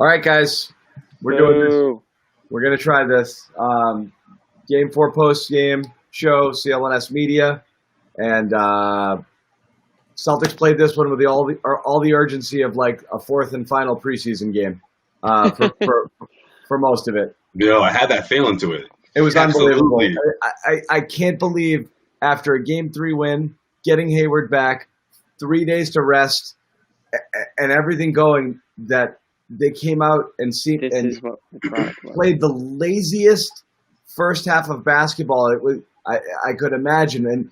All right, guys, we're doing this. We're gonna try this. Game 4 post-game show, CLNS Media, and Celtics played this one with all the urgency of like a fourth and final preseason game for most of it. I had that feeling to it. It was unbelievable. I can't believe after a Game 3 win, getting Hayward back, 3 days to rest, and everything going, that they came out and played the laziest first half of basketball I could imagine. And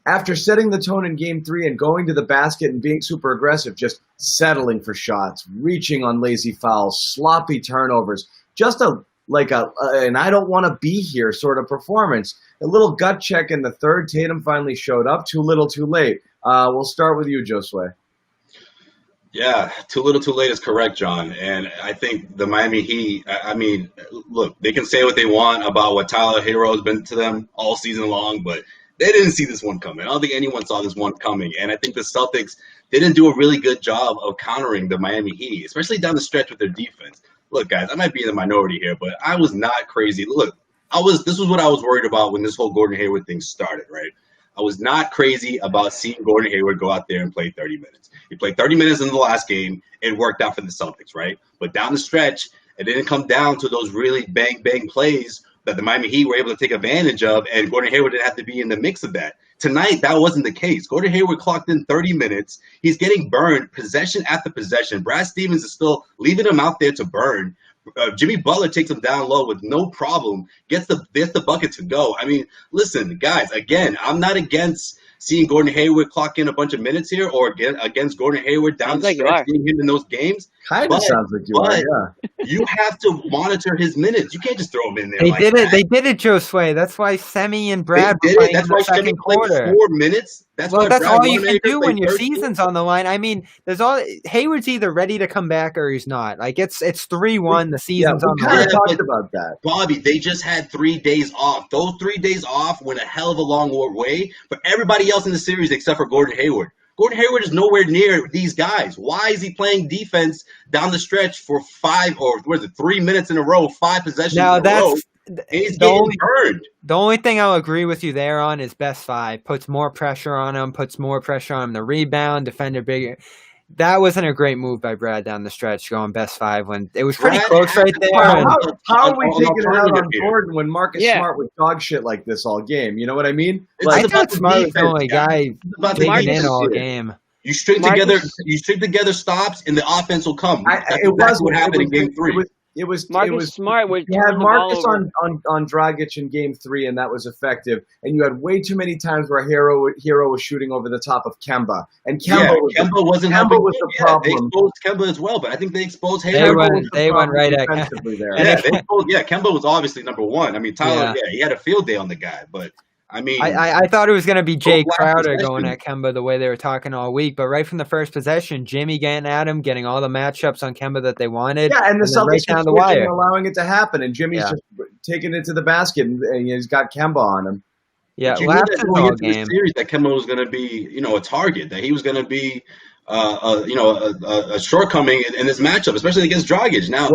after setting the tone in Game 3 and going to the basket and being super aggressive, just settling for shots, reaching on lazy fouls, sloppy turnovers, just an I don't want to be here sort of performance. A little gut check in the third. Tatum finally showed up. Too little, too late. We'll start with you, Josue. Yeah, too little, too late is correct, John. And I think the Miami Heat, look, they can say what they want about what Tyler Hero has been to them all season long, but they didn't see this one coming. I don't think anyone saw this one coming. And I think the Celtics didn't do a really good job of countering the Miami Heat, especially down the stretch with their defense. Look, guys, I might be in the minority here, but I was not crazy. Look, this was what I was worried about when this whole Gordon Hayward thing started, right? I was not crazy about seeing Gordon Hayward go out there and play 30 minutes. He played 30 minutes in the last game. It worked out for the Celtics, right? But down the stretch, it didn't come down to those really bang plays that the Miami Heat were able to take advantage of, and Gordon Hayward didn't have to be in the mix of that. Tonight, that wasn't the case. Gordon Hayward clocked in 30 minutes. He's getting burned possession after possession. Brad Stevens is still leaving him out there to burn. Jimmy Butler takes him down low with no problem, gets the bucket to go. I mean, listen, guys, again, I'm not against seeing Gordon Hayward clock in a bunch of minutes here, or against Gordon Hayward down the stretch, seeing him in those games. Kind of sounds like you are, yeah. You have to monitor his minutes. You can't just throw him in there. They did it, Josue. That's why Semi and Brad were playing in the second quarter. 4 minutes. That's all you can do when your season's on the line. I mean, Hayward's either ready to come back or he's not. Like it's 3-1. The season's on the line. We talked about that, Bobby. They just had 3 days off. Those 3 days off went a hell of a long way for everybody else in the series except for Gordon Hayward. Gordon Hayward is nowhere near these guys. Why is he playing defense down the stretch for 3 minutes in a row, 5 possessions in a row? He's getting burned. The only thing I'll agree with you there on is best 5. Puts more pressure on him, the rebound, defender bigger. That wasn't a great move by Brad down the stretch, going best 5 when it was pretty close right there. How are we taking it out on Gordon when Marcus Smart was dog shit like this all game? You know what I mean? I thought Smart was the only guy taking in all game. You string together stops, and the offense will come. That's what happened in Game 3. Smart was you had Marcus on Dragic in Game 3, and that was effective. And you had way too many times where Hero was shooting over the top of Kemba, and Kemba was the problem. They exposed Kemba as well, but I think they exposed Hayward. They went right at Kemba. Kemba was obviously number one. I mean, Tyler, he had a field day on the guy, but. I mean, I thought it was going to be Jay Crowder going at Kemba the way they were talking all week, but right from the first possession, Jimmy getting at him, getting all the matchups on Kemba that they wanted. Yeah, and the Celtics right allowing it to happen, and Jimmy's just taking it to the basket, and he's got Kemba on him. Yeah, last game series that Kemba was going to be, a target, that he was going to be, a shortcoming in this matchup, especially against Dragic. Now,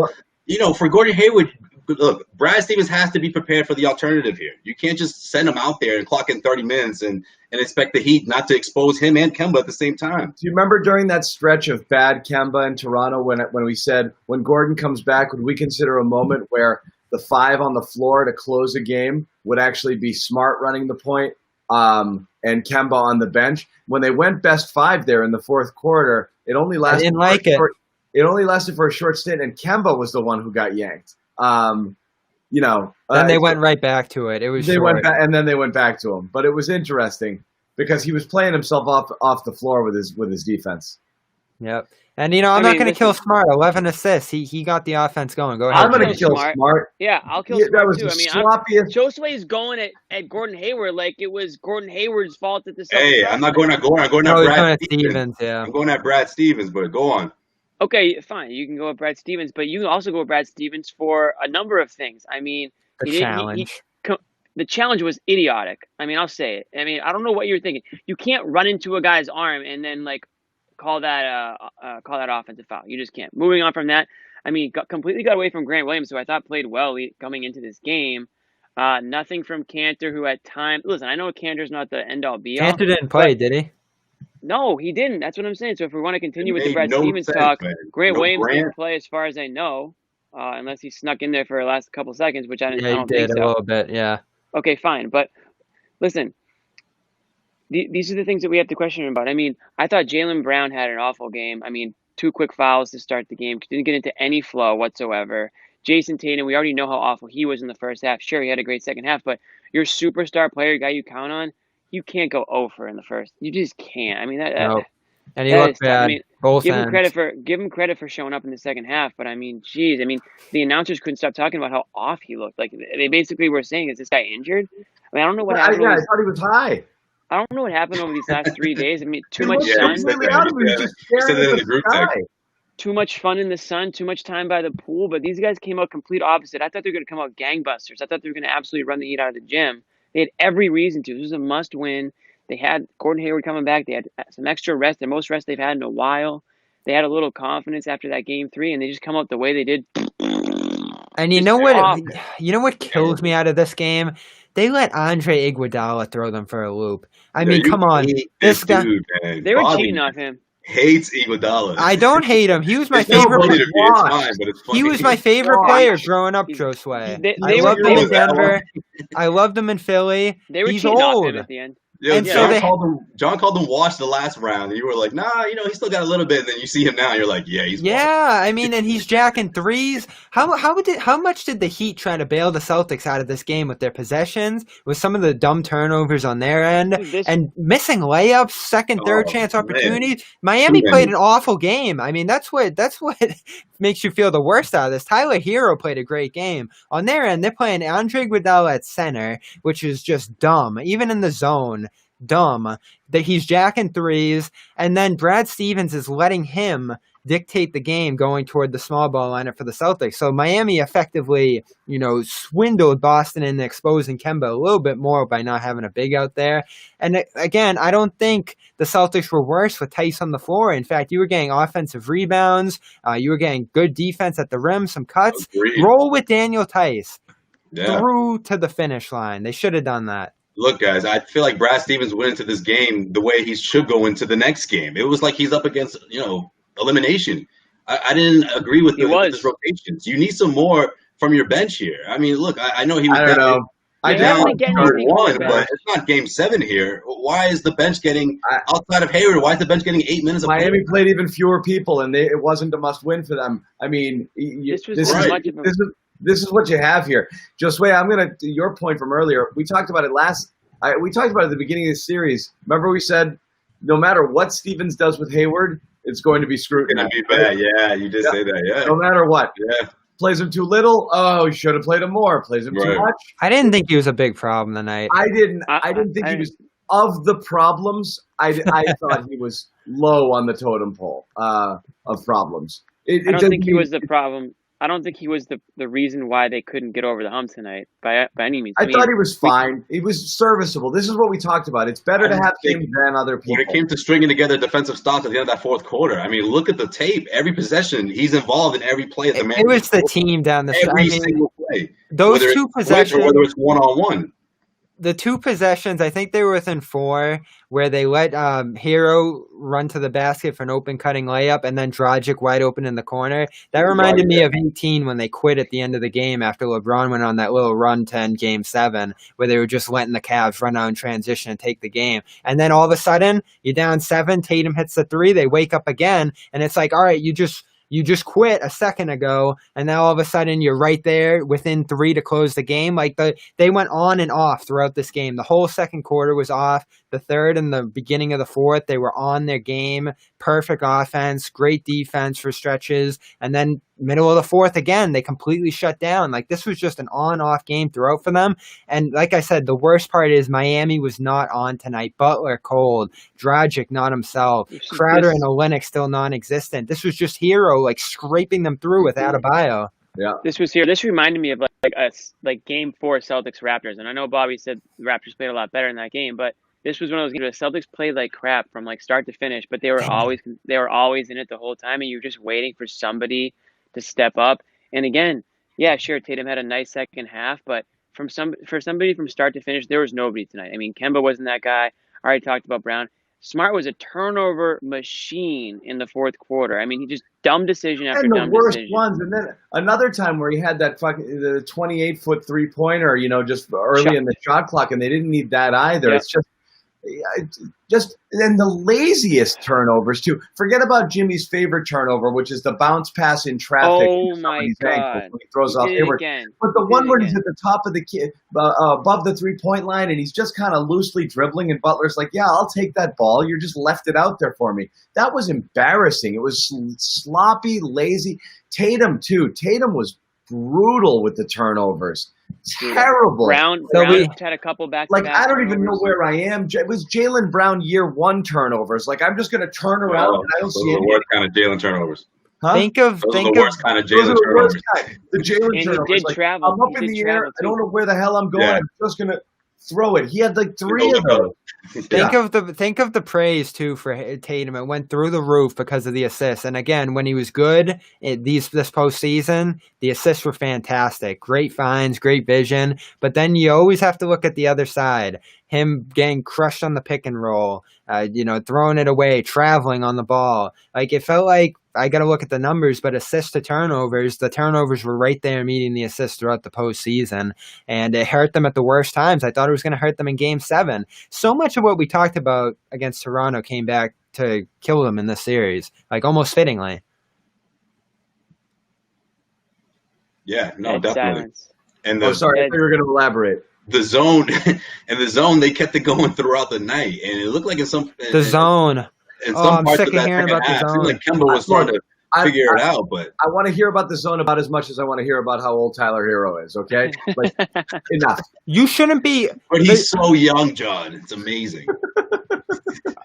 for Gordon Hayward. Look, Brad Stevens has to be prepared for the alternative here. You can't just send him out there and clock in 30 minutes and expect the Heat not to expose him and Kemba at the same time. Do you remember during that stretch of bad Kemba in Toronto when we said, when Gordon comes back, would we consider a moment where the 5 on the floor to close a game would actually be Smart running the point and Kemba on the bench? When they went best 5 there in the fourth quarter, it only lasted for a short stint, and Kemba was the one who got yanked. Then they went right back to it. It was and then they went back to him. But it was interesting because he was playing himself off the floor with his defense. Yep. And I'm not going to kill Smart. 11 assists. He got the offense going. Go ahead. I'm going to kill Smart. Yeah, I'll kill Smart that was too. The Josue's going at Gordon Hayward like it was Gordon Hayward's fault at the. Hey, I'm not going at Gordon. I'm going at Brad Stevens. Yeah. I'm going at Brad Stevens, but go on. Okay, fine. You can go with Brad Stevens, but you can also go with Brad Stevens for a number of things. I mean, the challenge was idiotic. I mean, I'll say it. I mean, I don't know what you're thinking. You can't run into a guy's arm and then call that offensive foul. You just can't. Moving on from that, I mean, completely got away from Grant Williams, who I thought played well coming into this game. Nothing from Cantor, who at times – listen, I know Cantor's not the end-all, be-all. Cantor didn't play, did he? No, he didn't. That's what I'm saying. So if we want to continue with the Brad Stevens talk, Grant Williams didn't play as far as I know, unless he snuck in there for the last couple seconds, which I don't think so. Yeah, he did a little bit, yeah. Okay, fine. But listen, these are the things that we have to question about. I mean, I thought Jaylen Brown had an awful game. I mean, 2 quick fouls to start the game. Didn't get into any flow whatsoever. Jason Tatum, we already know how awful he was in the first half. Sure, he had a great second half, but your superstar player, guy you count on, you can't go 0 for in the first. You just can't. I mean, and he looked bad. I mean, both give ends. him credit for showing up in the second half, but I mean, geez, I mean, the announcers couldn't stop talking about how off he looked. Like they basically were saying, "Is this guy injured?" I mean, I don't know what happened. I thought he was high. I don't know what happened over these last 3 days. I mean, too much sun. Too much fun in the sun, too much time by the pool. But these guys came out complete opposite. I thought they were going to come out gangbusters. I thought they were going to absolutely run the Heat out of the gym. They had every reason to. This was a must-win. They had Gordon Hayward coming back. They had some extra rest, the most rest they've had in a while. They had a little confidence after that game 3, and they just come out the way they did. And you know what? You know what kills me out of this game? They let Andre Iguodala throw them for a loop. I mean, come on, this guy. Dude, man. They were cheating on him. Hates Iguodala. I don't hate him. He was my favorite. He was my favorite player growing up, Josue. I loved him in Denver. I loved him in Philly. They were He's cheating old. off him at the end. Yeah, and so John called him washed the last round, and you were like, nah, you know, he still got a little bit. And then you see him now, and you're like, yeah, he's washed. I mean, and he's jacking threes. How much did the Heat try to bail the Celtics out of this game with their possessions, with some of the dumb turnovers on their end, and missing layups, second, third chance opportunities? Miami played an awful game. I mean, that's what makes you feel the worst out of this. Tyler Hero played a great game. On their end, they're playing Andre Iguodala at center, which is just dumb. Even in the zone, dumb. That he's jacking threes, and then Brad Stevens is letting him dictate the game going toward the small ball lineup for the Celtics. So Miami effectively, swindled Boston in exposing Kemba a little bit more by not having a big out there. And again, I don't think the Celtics were worse with Tice on the floor. In fact, you were getting offensive rebounds. You were getting good defense at the rim, some cuts. Agreed. Roll with Daniel Tice through to the finish line. They should have done that. Look, guys, I feel like Brad Stevens went into this game the way he should go into the next game. It was like he's up against, elimination. I didn't agree with his rotations. You need some more from your bench here. I mean, look, I know he was down one, but it's not game 7 here. Why is the bench getting outside of Hayward? Why is the bench getting 8 minutes? Miami played even fewer people, and it wasn't a must-win for them. I mean, this is what you have here. Josue, I'm going to your point from earlier. We talked about it we talked about it at the beginning of the series. Remember we said no matter what Stevens does with Hayward, it's going to be scrutinized. It's going to be bad. Yeah, you did say that. Yeah. No matter what. Yeah. Plays him too little. Oh, he should have played him more. Plays him too much. I didn't think he was a big problem tonight. I didn't think he was of the problems. I thought he was low on the totem pole of problems. I don't think he was the problem. I don't think he was the reason why they couldn't get over the hump tonight by any means. I thought he was fine. He was serviceable. This is what we talked about. It's better to have him than other people. When it came to stringing together defensive stops at the end of that fourth quarter, I mean, look at the tape. Every possession, he's involved in every play. It was the team down the every single play. Those two possessions, or whether it's one-on-one. The 2 possessions, I think they were within 4, where they let Hero run to the basket for an open cutting layup, and then Dragic wide open in the corner. That reminded me of 18 when they quit at the end of the game after LeBron went on that little run to end Game 7, where they were just letting the Cavs run out in transition and take the game. And then all of a sudden, you're down 7, Tatum hits the 3, they wake up again, and it's like, all right, you just quit a second ago, and now all of a sudden you're right there within 3 to close the game. Like they went on and off throughout this game. The whole second quarter was off. The third and the beginning of the fourth, they were on their game. Perfect offense, great defense for stretches. And then middle of the fourth, again, they completely shut down. Like, this was just an on-off game throughout for them. And like I said, the worst part is Miami was not on tonight. Butler cold, Dragic not himself, Crowder and Olynyk still non-existent. This was just Hero like scraping them through with Adebayo. Yeah, this reminded me of like Game 4 Celtics Raptors, and I know Bobby said the Raptors played a lot better in that game, but this was one of those games where the Celtics played like crap from like start to finish, but they were always in it the whole time, and you were just waiting for somebody to step up. And again, yeah, sure, Tatum had a nice second half, but for somebody from start to finish, there was nobody tonight. I mean, Kemba wasn't that guy. I already talked about Brown. Smart was a turnover machine in the fourth quarter. I mean, he just dumb decision after dumb decision. And the worst ones. And then another time where he had that the 28-foot 3-pointer, just early in the shot clock, and they didn't need that either. Yep. It's just and the laziest turnovers too. Forget about Jimmy's favorite turnover, which is the bounce pass in traffic. Oh my God! When he throws off Hayward. But the one where he's at the top of the above the 3-point line, and he's just kind of loosely dribbling, and Butler's like, "Yeah, I'll take that ball. You just left it out there for me." That was embarrassing. It was sloppy, lazy. Tatum too. Tatum was brutal with the turnovers. Terrible. Brown had a couple back. Like, I don't even know where I am. It was Jaylen Brown year 1 turnovers. Like, I'm just going to turn around and I don't see any. The worst kind of Jalen turnovers. Huh? Those are the worst kind of Jalen turnovers. The Jalen turnovers. He did travel. I'm up in the air. I don't know where the hell I'm going. Yeah. I'm just going to throw it. He had like 3 of those. Think of the praise too for Tatum. It went through the roof because of the assists. And again, when he was good this postseason, the assists were fantastic. Great finds, great vision. But then you always have to look at the other side. Him getting crushed on the pick and roll, throwing it away, traveling on the ball. Like, it felt like, I got to look at the numbers, but assists to turnovers, the turnovers were right there meeting the assists throughout the postseason, and it hurt them at the worst times. I thought it was going to hurt them in Game 7. So much of what we talked about against Toronto came back to kill them in this series, like almost fittingly. Yeah, no, definitely. Silence. And sorry, I thought you were going to elaborate. The zone, they kept it going throughout the night, and it looked like in some zone. I'm sick of hearing about the zone. Like Kemba was trying to figure it out, but I want to hear about the zone about as much as I want to hear about how old Tyler Hero is. Okay, like, enough. You shouldn't be. But he's so young, John. It's amazing.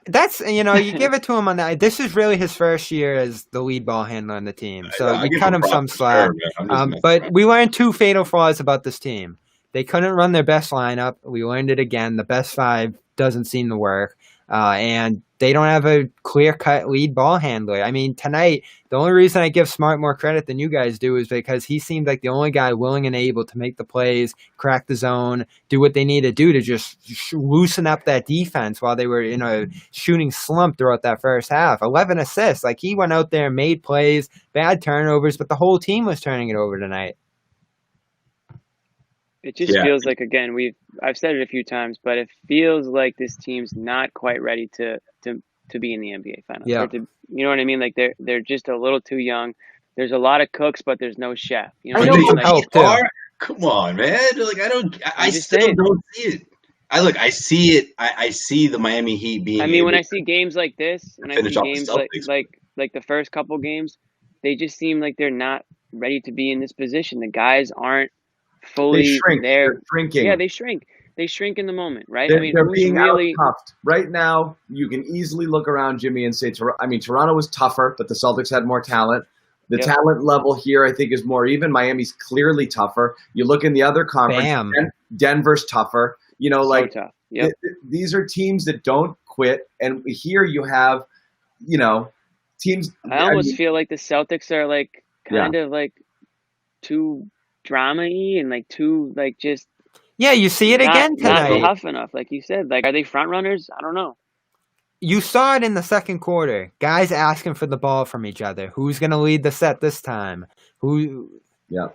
That's you give it to him on that. This is really his first year as the lead ball handler on the team, so you cut him some slack. But we learned 2 fatal flaws about this team. They couldn't run their best lineup. We learned it again. The best 5 doesn't seem to work. And they don't have a clear-cut lead ball handler. I mean, tonight, the only reason I give Smart more credit than you guys do is because he seemed like the only guy willing and able to make the plays, crack the zone, do what they need to do to just loosen up that defense while they were in a shooting slump throughout that first half. 11 assists. Like, he went out there and made plays, bad turnovers, but the whole team was turning it over tonight. It just feels like, again, I've said it a few times, but it feels like this team's not quite ready to be in the NBA Finals. Yeah. You know what I mean? Like, they're just a little too young. There's a lot of cooks, but there's no chef. You know what I mean? Come on, man. Like, I still don't see it. I see it. I see the Miami Heat being. I mean, when I see games like this, and I see games like the first couple games, they just seem like they're not ready to be in this position. The guys aren't fully there. They're shrinking. Yeah, they shrink. They shrink in the moment, right? They're being out-toughed. Right now, you can easily look around, Jimmy, and say, Toronto was tougher, but the Celtics had more talent. The talent level here, I think, is more even. Miami's clearly tougher. You look in the other conference, Denver's tougher. So tough. Yep. These are teams that don't quit. And here you have, teams. I almost feel like the Celtics are like kind of like too drama-y and like too like just. Yeah, you see it again tonight. Not tough enough, like you said. Like, are they front runners? I don't know. You saw it in the second quarter. Guys asking for the ball from each other. Who's going to lead the set this time?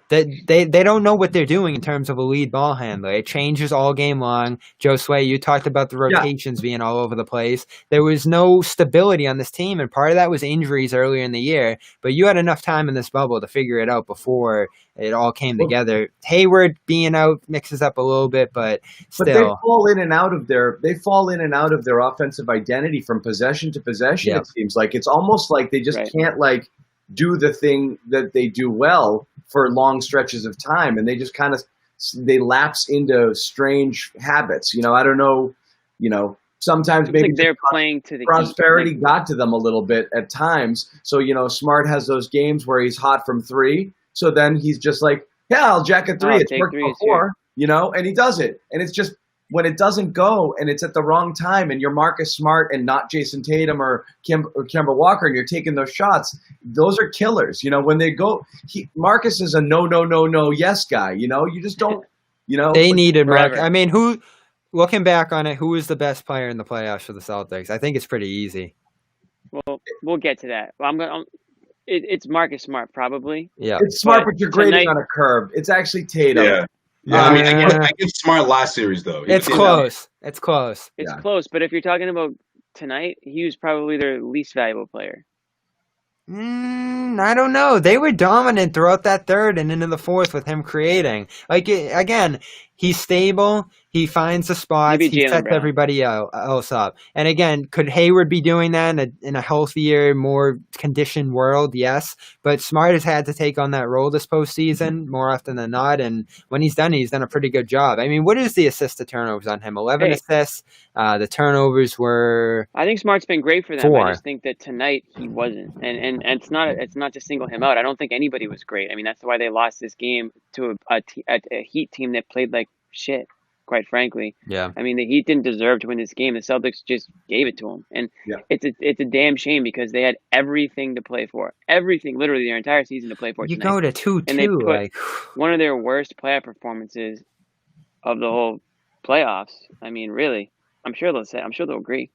They don't know what they're doing in terms of a lead ball handler. It changes all game long. Joe Sway, you talked about the rotations being all over the place. There was no stability on this team, and part of that was injuries earlier in the year. But you had enough time in this bubble to figure it out before it all came together. Hayward being out mixes up a little bit, but still. But they fall in and out of their offensive identity from possession to possession. It seems like it's almost like they just can't do the thing that they do well for long stretches of time, and they just kind of they lapse into strange habits. I don't know. Sometimes maybe like they're playing to the prosperity got to them a little bit at times. So Smart has those games where he's hot from 3. So then he's just like, yeah, I'll jack a 3. It's worked before, and he does it, and it's just when it doesn't go and it's at the wrong time and you're Marcus Smart and not Jason Tatum or Kemba Walker and you're taking those shots, those are killers. When they go, Marcus is a no, yes guy. You just don't, They needed forever. Mark. I mean, looking back on it, who is the best player in the playoffs for the Celtics? I think it's pretty easy. Well, we'll get to that. Well, it's Marcus Smart probably. Yeah. It's Smart, but you're grading tonight- on a curve. It's actually Tatum. Yeah. I mean, I give Smart last series though. It's close. It's close. It's Yeah. close, but if you're talking about tonight, he was probably their least valuable player. I don't know. They were dominant throughout that third and into the fourth with him creating. Again, he's stable. He finds the spots. Maybe He Jaylen sets Brown. everybody else up. And again, could Hayward be doing that in a healthier, more conditioned world? Yes. But Smart has had to take on that role this postseason more often than not. And when he's done a pretty good job. I mean, what is the assist to turnovers on him? 11 assists. The turnovers were... I think Smart's been great for them. 4. I just think that tonight he wasn't, and it's not to single him out. I don't think anybody was great. I mean, that's why they lost this game to a Heat team that played like shit. Quite frankly, Yeah. I mean, the Heat didn't deserve to win this game. The Celtics just gave it to them, and it's a damn shame because they had everything to play for, everything, literally their entire season to play for. You tonight. go to 2-2. And they put like one of their worst playoff performances of the whole playoffs. I mean, really, I'm sure they'll agree.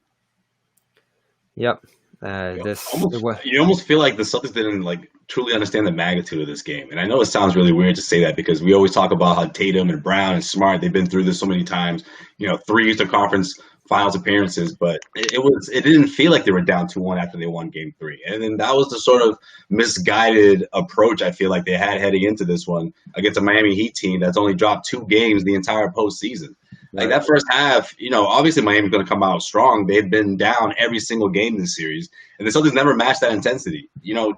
Yep. You almost feel like the Celtics didn't truly understand the magnitude of this game. And I know it sounds really weird to say that because we always talk about how Tatum and Brown and Smart, they've been through this so many times, 3 Eastern Conference Finals appearances, but it didn't feel like they were down 2-1 after they won Game 3. And then that was the sort of misguided approach I feel like they had heading into this one against a Miami Heat team that's only dropped 2 games the entire postseason. Like that first half, obviously Miami's going to come out strong. They've been down every single game in this series, and the Celtics never matched that intensity.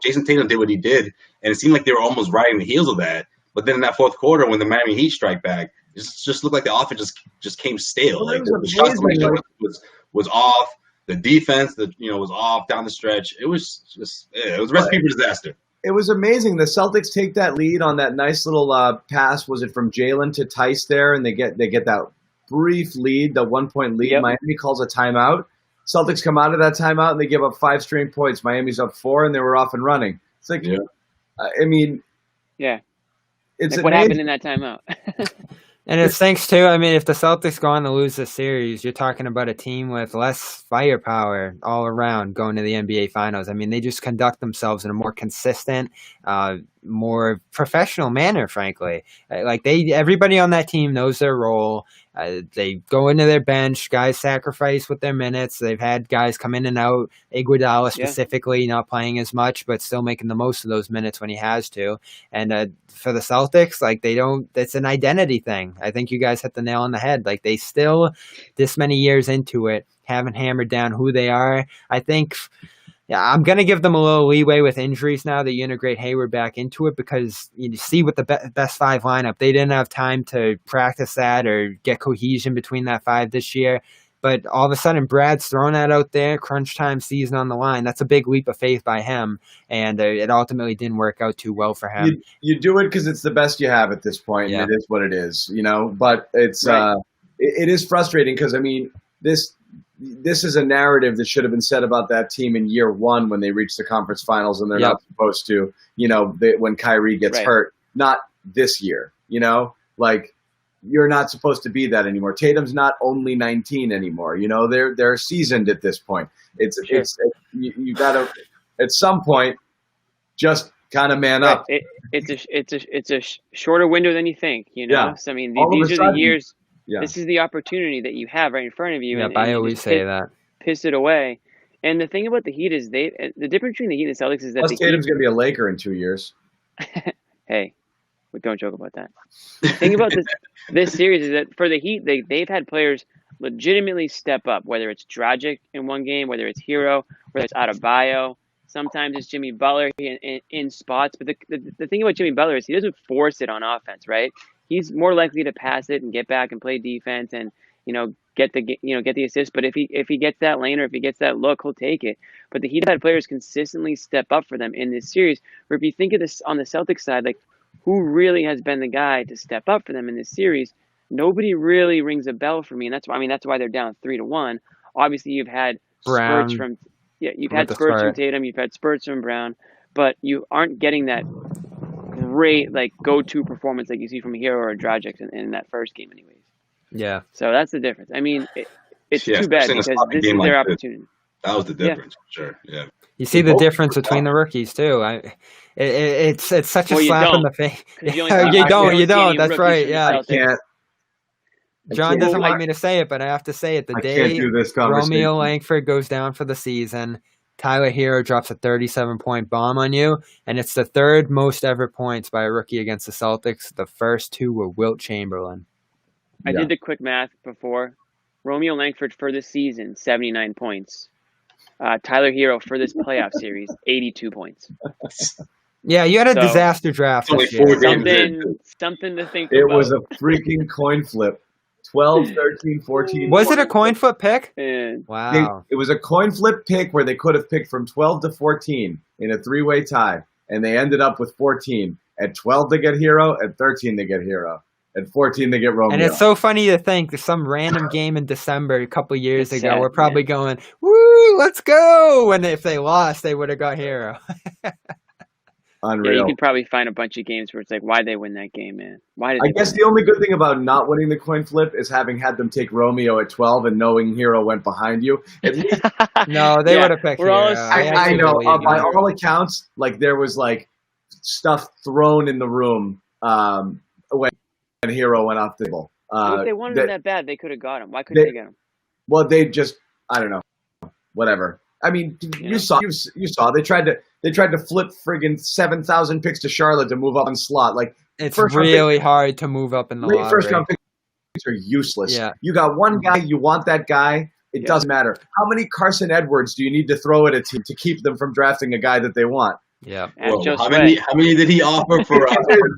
Jason Tatum did what he did, and it seemed like they were almost riding the heels of that. But then in that fourth quarter, when the Miami Heat strike back, it just looked like the offense just came stale. Well, like the shot selection was off. The defense was off down the stretch. It was just it was a recipe for disaster. It was amazing. The Celtics take that lead on that nice little pass. Was it from Jalen to Tice there, and they get that brief lead, the 1-point lead. Yep. Miami calls a timeout. Celtics come out of that timeout and they give up 5 straight points. Miami's up 4 and they were off and running. It's like, I mean, it's like what happened in that timeout. And it stinks too. I mean, if the Celtics go on to lose this series, you're talking about a team with less firepower all around going to the NBA Finals. I mean, they just conduct themselves in a more consistent, more professional manner, frankly. Everybody on that team knows their role. They go into their bench. Guys sacrifice with their minutes. They've had guys come in and out. Iguodala specifically not playing as much, but still making the most of those minutes when he has to. And for the Celtics, it's an identity thing. I think you guys hit the nail on the head. Like they still, this many years into it, haven't hammered down who they are. I think. Yeah, I'm going to give them a little leeway with injuries now that you integrate Hayward back into it because you see with the best 5 lineup, they didn't have time to practice that or get cohesion between that 5 this year. But all of a sudden, Brad's throwing that out there, crunch time season on the line. That's a big leap of faith by him, and it ultimately didn't work out too well for him. You do it because it's the best you have at this point, and it is what it is, But it's it is frustrating because, I mean, this is a narrative that should have been said about that team in year 1 when they reach the conference finals and they're not supposed to, when Kyrie gets hurt, not this year, you're not supposed to be that anymore. Tatum's not only 19 anymore, they're seasoned at this point. You gotta, at some point, just kind of man up. It's a shorter window than you think, So, I mean, these are the years. This is the opportunity that you have right in front of you. Yeah, I always say that. Piss it away. And the thing about the Heat is the difference between the Heat and the Celtics is that Tatum's going to be a Laker in 2 years. Hey, don't joke about that. The thing about this series is that for the Heat, they've had players legitimately step up, whether it's Dragic in one game, whether it's Hero, whether it's Adebayo. Sometimes it's Jimmy Butler in spots. But the thing about Jimmy Butler is he doesn't force it on offense, right? He's more likely to pass it and get back and play defense and get the assist. But if he gets that lane or if he gets that look, he'll take it. But the Heat have had players consistently step up for them in this series. Where if you think of this on the Celtics side, like who really has been the guy to step up for them in this series? nobody really rings a bell for me, and that's why they're down 3-1. Obviously, you've had spurts Brown you've with had the spurts from start. Tatum, you've had spurts from Brown, but you aren't getting that great like go-to performance like you see from Hero or Dragic in that first game, anyways. Yeah. So that's the difference. I mean, it's Yeah, too bad especially in a because sloppy this game is their like this. opportunity. That was the difference, for sure. Yeah. You see the difference between the rookies too. It's such a Well, you slap in don't, the face. 'cause you only see- You don't. see any That's rookies right. from the Yeah. I Celtics. can't. John doesn't Well, like me to say it, but I have to say it. The I can't day do this conversation. Romeo Langford goes down for the season, Tyler Hero drops a 37-point bomb on you, and it's the third most ever points by a rookie against the Celtics. The first two were Wilt Chamberlain. I did the quick math before. Romeo Langford for the season, 79 points. Tyler Hero for this playoff series, 82 points. Yeah, you had a So, disaster draft only this year. 4 games. Something to think It about. was a freaking coin flip. 12, 13, 14. Was it a coin flip pick? And Wow. It was a coin flip pick where they could have picked from 12 to 14 in a three-way tie, and they ended up with 14. At 12, they get Hero. At 13, they get Hero. At 14, they get Romeo. And it's so funny to think some random game in December a couple years It's ago, sad, we're probably going, woo, let's go. And if they lost, they would have got Hero. Unreal. yeah, you could probably find a bunch of games where it's like, why'd they win that game, man? Why did I they guess win the only good thing about not winning the coin flip is having had them take Romeo at 12 and knowing Hero went behind you. At least, No, they Yeah, would have picked we're all Hero. assuming- I know. actually believe By you. all accounts, like there was like stuff thrown in the room when Hero went off the table. Well, if they wanted him that bad, they could have got him. Why couldn't they get him? Well, they just, I don't know, whatever. I mean, you saw they tried to flip friggin' 7,000 picks to Charlotte to move up in slot. Like It's first round really hard to move up in the late lottery. first round picks are useless. Yeah. You got one guy, you want that guy. It doesn't matter. How many Carson Edwards do you need to throw at a team to keep them from drafting a guy that they want? Yeah. And Whoa, Joe how Sweat. many did he offer for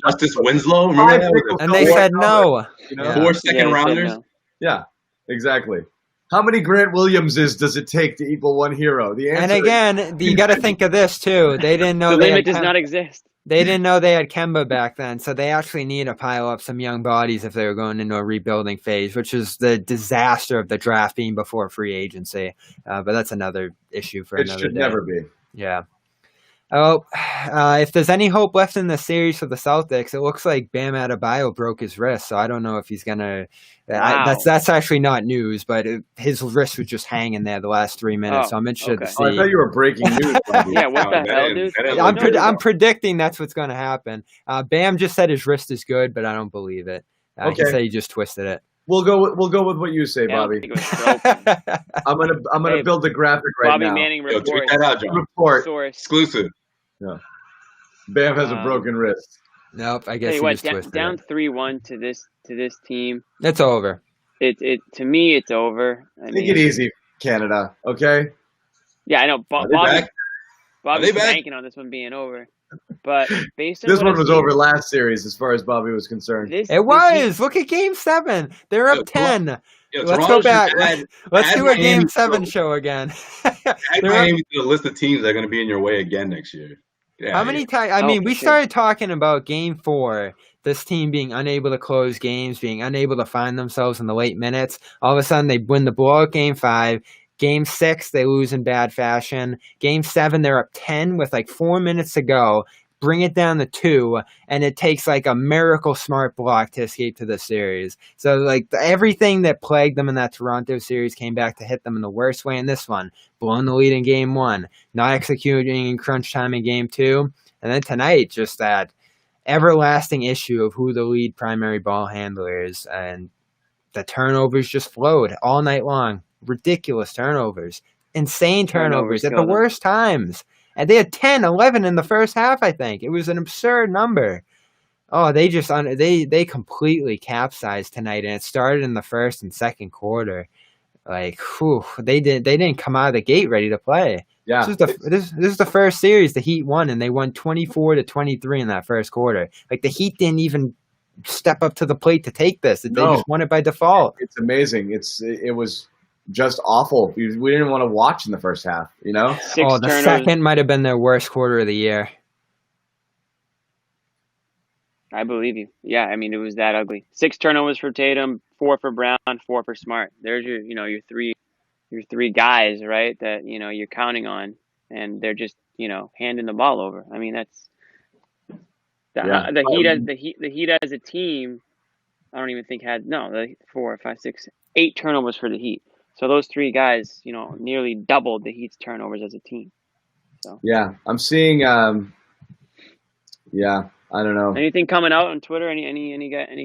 Justice Winslow? Remember that? Was it And they Four said no. You know? Yeah. 4 Yeah, second he said rounders? no. Yeah, exactly. How many Grant Williamses does it take to equal one Hero? The answer And again, you got to think of this too. They didn't know The they limit had does not exist. They didn't know they had Kemba back then, so they actually need to pile up some young bodies if they were going into a rebuilding phase, which is the disaster of the draft being before free agency. But that's another issue for it another should day. never be. Yeah. Oh, if there's any hope left in the series for the Celtics, it looks like Bam Adebayo broke his wrist, so I don't know if he's gonna. Wow. That's actually not news, but his wrist was just hanging there the last 3 minutes, Oh, so I'm interested to okay. see. Oh, I thought you were breaking news. Yeah, what the hell, dude? I'm predicting that's what's going to happen. Bam just said his wrist is good, but I don't believe it. He Okay. said he just twisted it. We'll go with what you say, Yeah, I don't Bobby. think it was broken. I'm gonna Hey, build a graphic right Bobby now. Manning Yo, tweet report. that out, John. Report. Source. Exclusive. Bam has a broken wrist. Nope, I Tell guess you he what, just twisted down it. 3-1 to this team. It's over. It to me, it's over. Take it easy, Canada. Okay. Yeah, I know. Are they back? Bobby's Are they back? banking on this one being over. But based on This what one I've was seen, over last series, as far as Bobby was concerned. This Was. Look at Game 7. They're up Yo, 10. Yo, Let's Toronto go should back. Add Let's do a Miami Game to 7 the- show again. add They're up- Miami to the list of teams that are going to be in your way again next year. Yeah, How many times? I Oh, mean, for we sure. started talking about Game 4, this team being unable to close games, being unable to find themselves in the late minutes. All of a sudden, they win the blowout Game 5. Game 6, they lose in bad fashion. Game 7, they're up 10 with like 4 minutes to go. Bring it down to 2, and it takes like a miracle smart block to escape to the series. So like everything that plagued them in that Toronto series came back to hit them in the worst way in this one. Blowing the lead in Game 1, not executing in crunch time in Game 2, and then tonight just that everlasting issue of who the lead primary ball handler is, and the turnovers just flowed all night long. Ridiculous turnovers. Insane turnovers at the killed them. worst times. And they had 10, 11 in the first half, I think. It was an absurd number. Oh, they completely capsized tonight, and it started in the first and second quarter. Like, whew, they didn't come out of the gate ready to play. Yeah. This is the first series the Heat won, and they won 24-23 in that first quarter. Like the Heat didn't even step up to the plate to take this. They just won it by default. It's amazing. It was just awful. We didn't want to watch in the first half, you know? 6 The turnovers. second might have been their worst quarter of the year. I believe you. Yeah, I mean, it was that ugly. 6 turnovers for Tatum, 4 for Brown, 4 for Smart. There's your three guys, right? That you're counting on, and they're just handing the ball over. I mean, that's the Heat as a team. I don't even think had the 4, 5, 6, 8 turnovers for the Heat. So those 3 guys, nearly doubled the Heat's turnovers as a team. So yeah, I'm seeing. Yeah, I don't know. Anything coming out on Twitter? Any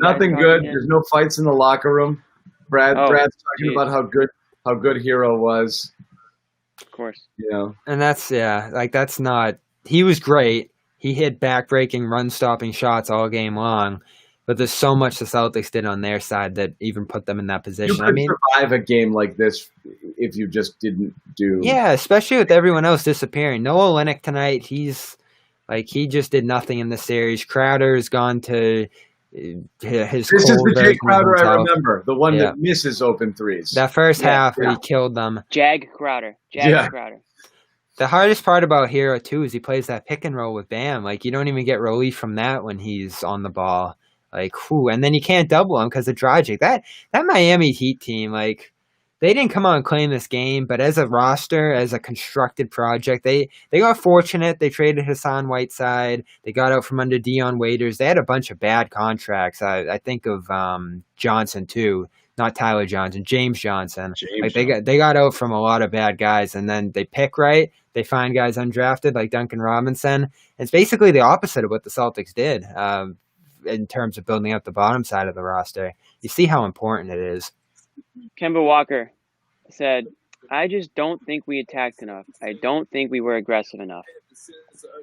Nothing good. There's no fights in the locker room. Brad's talking about how good Hero was. Of course. And that's not. He was great. He hit back-breaking, run-stopping shots all game long. But there's so much the Celtics did on their side that even put them in that position. You could survive a game like this if you just didn't do. Yeah, especially with everyone else disappearing. Noah Olynyk tonight, he just did nothing in the series. Crowder's gone to his. This is the Jay Crowder I remember, the one that misses open threes. That first half, he killed them. Jag Crowder. Crowder. The hardest part about Hero too is he plays that pick and roll with Bam. You don't even get relief from that when he's on the ball. And then you can't double him because of Dragic. That Miami Heat team, they didn't come out and claim this game, but as a roster, as a constructed project, they got fortunate. They traded Hassan Whiteside. They got out from under Dion Waiters. They had a bunch of bad contracts. I think of Johnson too, not Tyler Johnson, James Johnson. They got out from a lot of bad guys, and then they pick right. They find guys undrafted like Duncan Robinson. It's basically the opposite of what the Celtics did. In terms of building up the bottom side of the roster. You see how important it is. Kemba Walker said, I just don't think we attacked enough. I don't think we were aggressive enough.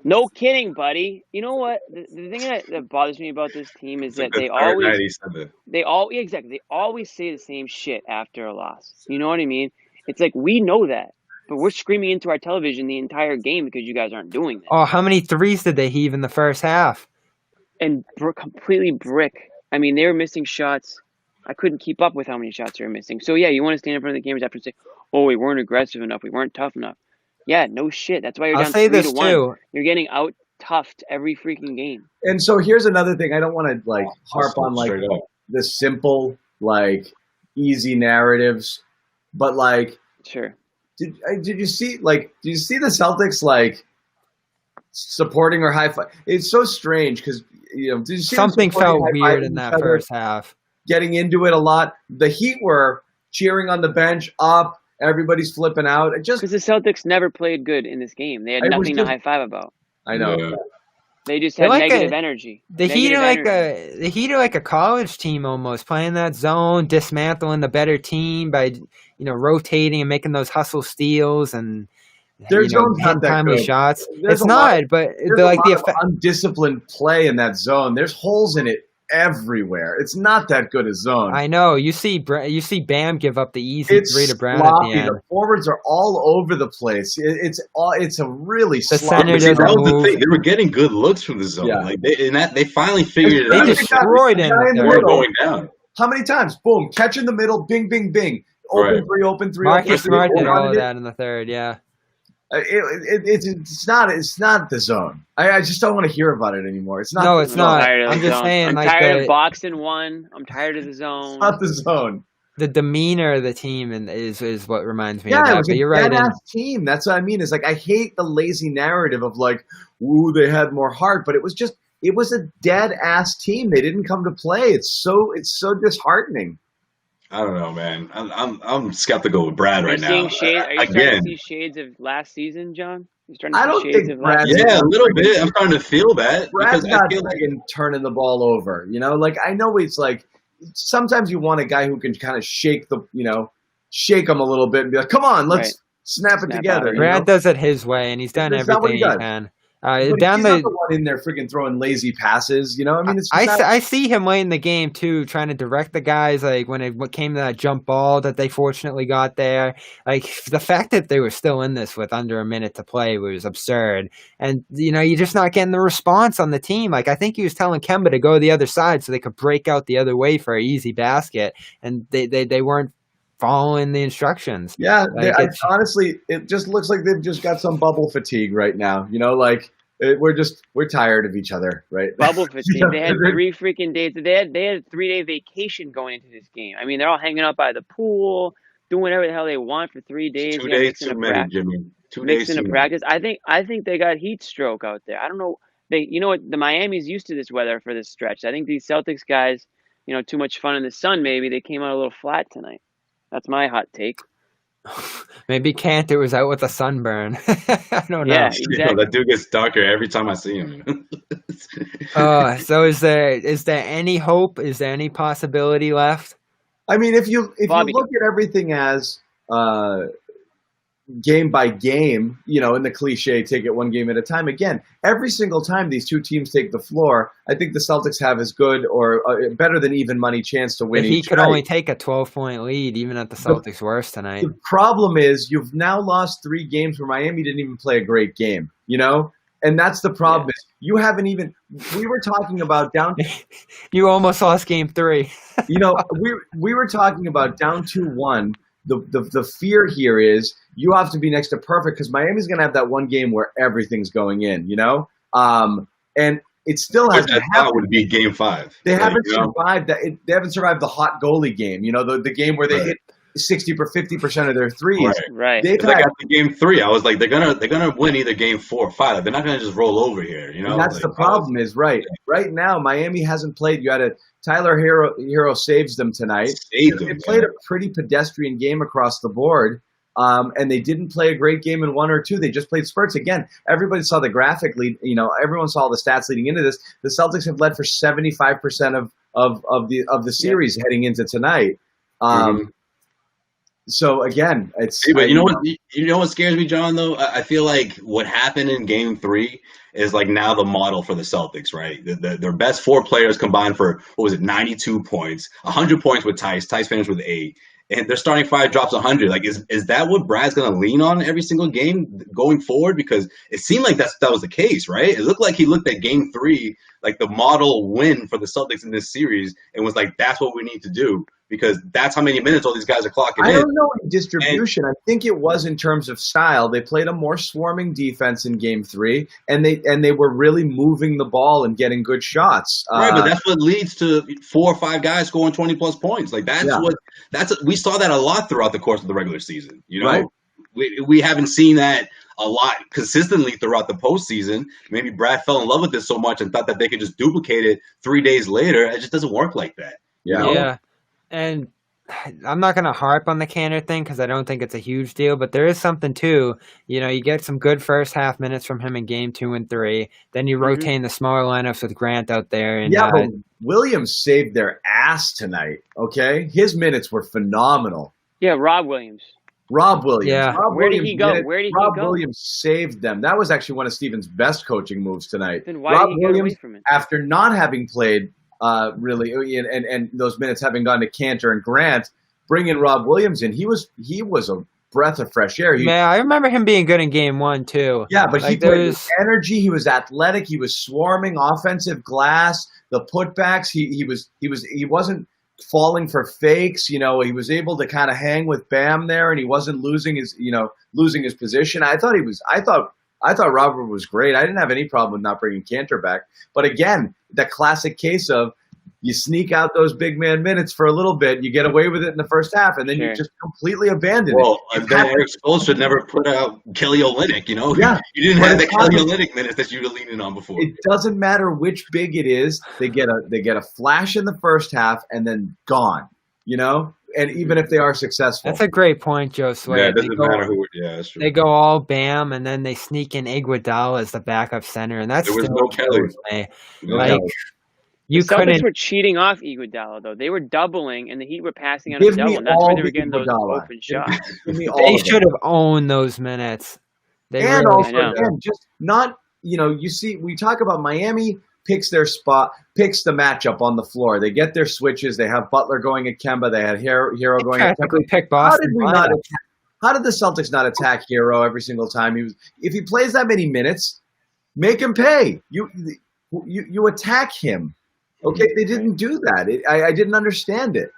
No kidding, buddy. You know what? The thing that bothers me about this team is that they always say the same shit after a loss. You know what I mean? It's like, we know that, but we're screaming into our television the entire game because you guys aren't doing that. Oh, how many threes did they heave in the first half? And completely brick. I mean, they were missing shots. I couldn't keep up with how many shots they were missing. So, yeah, you want to stand in front of the cameras after and say, oh, we weren't aggressive enough. We weren't tough enough. Yeah, no shit. That's why you're down 3-1. Too. You're getting out-toughed every freaking game. And so here's another thing. I don't want to, harp on, the simple, easy narratives. But, Sure. Did you see, the Celtics, supporting or high five? It's so strange because did you see something felt weird in that first half? Getting into it a lot. The Heat were cheering on the bench, up. Everybody's flipping out. Because the Celtics never played good in this game. They had nothing to high five about. I know. Yeah. They just had negative energy. The Heat are like a college team almost, playing that zone, dismantling the better team by rotating and making those hustle steals and. Their zone's not that timely good. shots. There's it's not, but the undisciplined play in that zone. There's holes in it everywhere. It's not that good a zone. I know. You see Bam give up the easy three to Brown sloppy. At the end. The forwards are all over the place. It's a really sloppy. That was the thing. They were getting good looks from the zone. Yeah. They finally figured it out. They destroyed it. They were going down. How many times? Boom! Catch in the middle. Bing, bing, bing. Open three. Marcus Smart did all of that in the third. Yeah. It's not the zone. I just don't want to hear about it anymore. It's not. No, it's not. I'm just saying. I'm tired of boxing one. I'm tired of the zone. It's not the zone. The demeanor of the team is what reminds me of that. It was a dead-ass team. That's what I mean. It's I hate the lazy narrative of ooh, they had more heart, but it was a dead-ass team. They didn't come to play. It's so disheartening. I don't know, man. I'm skeptical with Brad right now. Are you starting to see shades of last season, John? I don't think Brad. Yeah, a little bit. I'm starting to feel that. Brad's not turning the ball over. I know it's sometimes you want a guy who can kind of shake them a little bit and be like, come on, let's snap it together. Brad does it his way, and he's done everything he can. He's not the one in there freaking throwing lazy passes, I see him late in the game too, trying to direct the guys. When it came to that jump ball that they fortunately got there, the fact that they were still in this with under a minute to play was absurd. And you're just not getting the response on the team. I think he was telling Kemba to go the other side so they could break out the other way for an easy basket, and they weren't following the instructions. Yeah, honestly, it just looks like they've just got some bubble fatigue right now. We're tired of each other, right? Bubble fatigue. They had 3 freaking days. They had a 3-day vacation going into this game. I mean, they're all hanging out by the pool, doing whatever the hell they want for 3 days. 2 days too many, Jimmy. 2 days mixing too a many. practice. I think they got heat stroke out there. I don't know. You know what? The Miami's used to this weather for this stretch. I think these Celtics guys, too much fun in the sun. Maybe they came out a little flat tonight. That's my hot take. Maybe Cantor was out with a sunburn. I don't know. Yeah, exactly. That dude gets darker every time I see him. So is there any hope? Is there any possibility left? I mean, if you Bobby. look at everything as game by game, in the cliche, take it one game at a time. Again, every single time these two teams take the floor, I think the Celtics have as good or better than even money chance to win. But he could only take a 12-point lead, even at the Celtics' worst tonight. The problem is you've now lost 3 games where Miami didn't even play a great game, And that's the problem. Is you haven't even. We were talking about down. You almost lost game 3. We were talking about down 2-1. The fear here is you have to be next to perfect because Miami's going to have that one game where everything's going in, and it still hasn't happened. That would be game 5. They haven't survived that. They haven't survived the hot goalie game. The game where they hit 50% of their threes. Right. They've had after game 3, I was like, they're gonna win either game 4 or 5. They're not gonna just roll over here. And that's the problem. Is right now Miami hasn't played. You had Tyler Hero saves them tonight. They played a pretty pedestrian game across the board. And they didn't play a great game in 1 or 2. They just played spurts. Again, everybody saw the graphic lead. Everyone saw the stats leading into this. The Celtics have led for 75% of the series heading into tonight. So again, it's. But you know what scares me, John? Though I feel like what happened in Game 3 is like now the model for the Celtics, right? Their best 4 players combined for 92 points, 100 points with Tice. Tice finished with 8. And their starting 5 drops 100. Like, is that what Brad's going to lean on every single game going forward? Because it seemed like that was the case, right? It looked like he looked at Game 3, like the model win for the Celtics in this series, and was like, that's what we need to do because that's how many minutes all these guys are clocking in. I don't know in distribution. I think it was in terms of style. They played a more swarming defense in Game 3, and they were really moving the ball and getting good shots. Right, but that's what leads to 4 or 5 guys scoring 20-plus points. Like we saw that a lot throughout the course of the regular season. Right. We haven't seen that a lot consistently throughout the postseason. Maybe Brad fell in love with this so much and thought that they could just duplicate it 3 days later. It just doesn't work like that. Yeah. And I'm not going to harp on the Cantor thing because I don't think it's a huge deal, but there is something too. You get some good first half minutes from him in game 2 and 3. Then you rotate the smaller lineups with Grant out there. And, but Williams saved their ass tonight, okay? His minutes were phenomenal. Yeah, Rob Williams. Yeah. Where did he go? Rob Williams saved them. That was actually one of Stevens' best coaching moves tonight. Then why did he get away from it? After not having played really, and those minutes having gone to Cantor and Grant, bringing Rob Williams in, he was a breath of fresh air. I remember him being good in game 1 too. Yeah, but he played with energy. He was athletic. He was swarming, offensive glass, the putbacks. He wasn't falling for fakes. He was able to kind of hang with Bam there, and he wasn't losing his position. I thought Robert was great. I didn't have any problem with not bringing Cantor back. But again, the classic case of you sneak out those big man minutes for a little bit, you get away with it in the first half, and then you just completely abandon it. Well, then Eric Spoelstra never put out Kelly Olynyk, Yeah. You didn't have the Kelly Olynyk minutes that you were leaning on before. It doesn't matter which big it is. They get a flash in the first half and then gone, And even if they are successful. That's a great point, Joe Sway. Yeah, it doesn't matter who. Yeah, that's true. They go all Bam, and then they sneak in Iguodala as the backup center, and that's there was no Kelly. The Celtics were cheating off Iguodala, though. They were doubling, and the Heat were passing on a double, and that's where they were getting those open shots. They should have owned those minutes. Again, just not, you see, we talk about Miami picks their spot, picks the matchup on the floor. They get their switches. They have Butler going at Kemba. They had Hero going at Kemba. Pick Boston. How did the Celtics not attack Hero every single time? If he plays that many minutes, make him pay. You attack him. Okay, they didn't do that. I didn't understand it.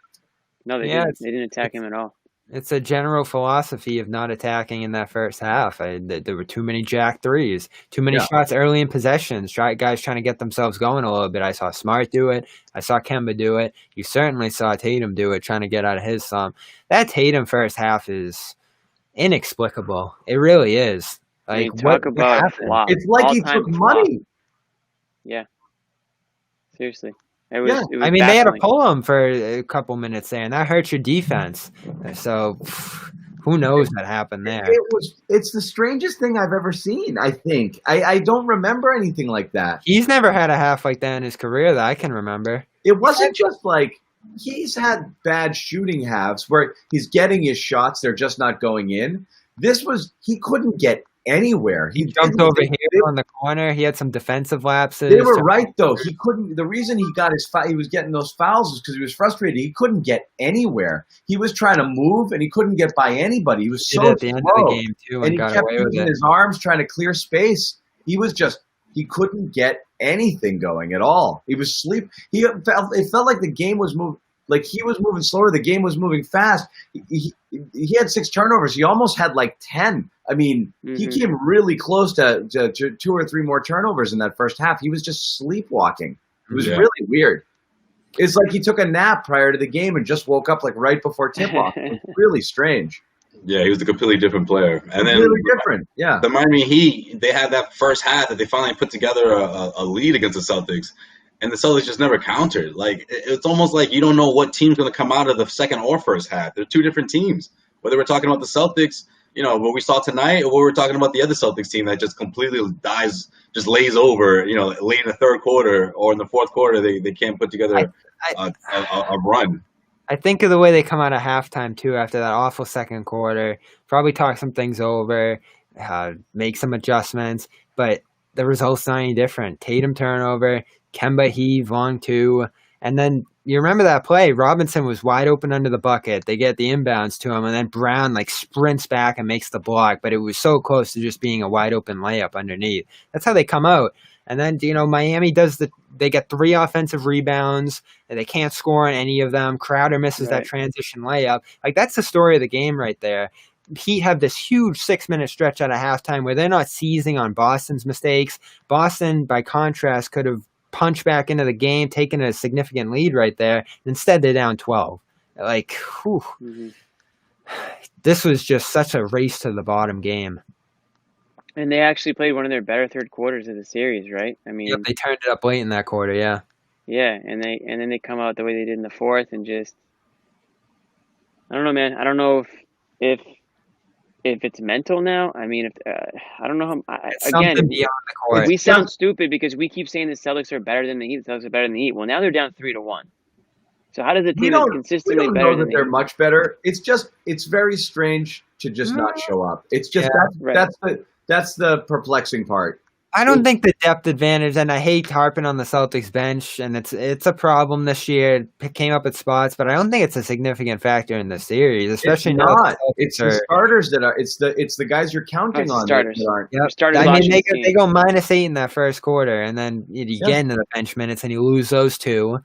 No, they didn't. They didn't attack him at all. It's a general philosophy of not attacking in that first half. There were too many jack threes, too many shots early in possessions. Guys trying to get themselves going a little bit. I saw Smart do it. I saw Kemba do it. You certainly saw Tatum do it, trying to get out of his slump. That Tatum first half is inexplicable. It really is. Like, talk about flop. It's like he took money. Yeah. Seriously. It was I mean, baffling. they had to pull him for a couple minutes there, and that hurts your defense. So, who knows what happened there? It's the strangest thing I've ever seen, I think. I don't remember anything like that. He's never had a half like that in his career that I can remember. It wasn't just like he's had bad shooting halves where he's getting his shots, they're just not going in. This was, he couldn't get anywhere. He jumped over here on the corner. He had some defensive lapses. They were right, though. He couldn't. The reason he got he was getting those fouls is because he was frustrated. He couldn't get anywhere. He was trying to move, and he couldn't get by anybody. He was so at the end of the game too, and he kept using his arms trying to clear space. He couldn't get anything going at all. He was it felt like the game was moving. Like he was moving slower, the game was moving fast. He had 6 turnovers. He almost had like 10. I mean, he came really close to 2 or 3 more turnovers in that first half. He was just sleepwalking. It was really weird. It's like he took a nap prior to the game and just woke up like right before tip-off. It was really strange. Yeah, he was a completely different player. And then really different. Yeah. The Miami Heat, they had that first half that they finally put together a lead against the Celtics. And the Celtics just never countered. Like, it's almost like you don't know what team's going to come out of the second or first half. They're 2 different teams. Whether we're talking about the Celtics, what we saw tonight, or we're talking about the other Celtics team that just completely just lays over, late in the third quarter or in the fourth quarter, they can't put together a run. I think of the way they come out of halftime, too, after that awful second quarter. Probably talk some things over, make some adjustments, but the result's not any different. Tatum turnover, Kemba heave, long 2, and then you remember that play? Robinson was wide open under the bucket. They get the inbounds to him, and then Brown sprints back and makes the block, but it was so close to just being a wide open layup underneath. That's how they come out. And then, Miami they get 3 offensive rebounds, and they can't score on any of them. Crowder misses that transition layup. Like, that's the story of the game right there. Heat have this huge 6-minute stretch out of halftime where they're not seizing on Boston's mistakes. Boston, by contrast, could have punched back into the game, taken a significant lead right there. Instead, they're down 12. Like, whew. This was just such a race to the bottom game. And they actually played one of their better third quarters of the series, right? I mean, they turned it up late in that quarter, yeah. Yeah, and then they come out the way they did in the fourth and just, I don't know, man. I don't know if it's mental now. I mean, I don't know how. Again, beyond the court. We sound stupid because we keep saying the Celtics are better than the Heat. The Celtics are better than the Heat. Well, now they're down 3-1. So how does a team that's consistently better than they're much better? It's very strange to just not show up. It's just that's the perplexing part. I don't think the depth advantage, and I hate harping on the Celtics bench, and it's a problem this year. It came up at spots, but I don't think it's a significant factor in the series, especially not. It's the starters that are. It's the guys you're counting on. Starters. That aren't. Yep. Starters. I mean, they go -8 in that first quarter, and then you get into the bench minutes, and you lose those 2.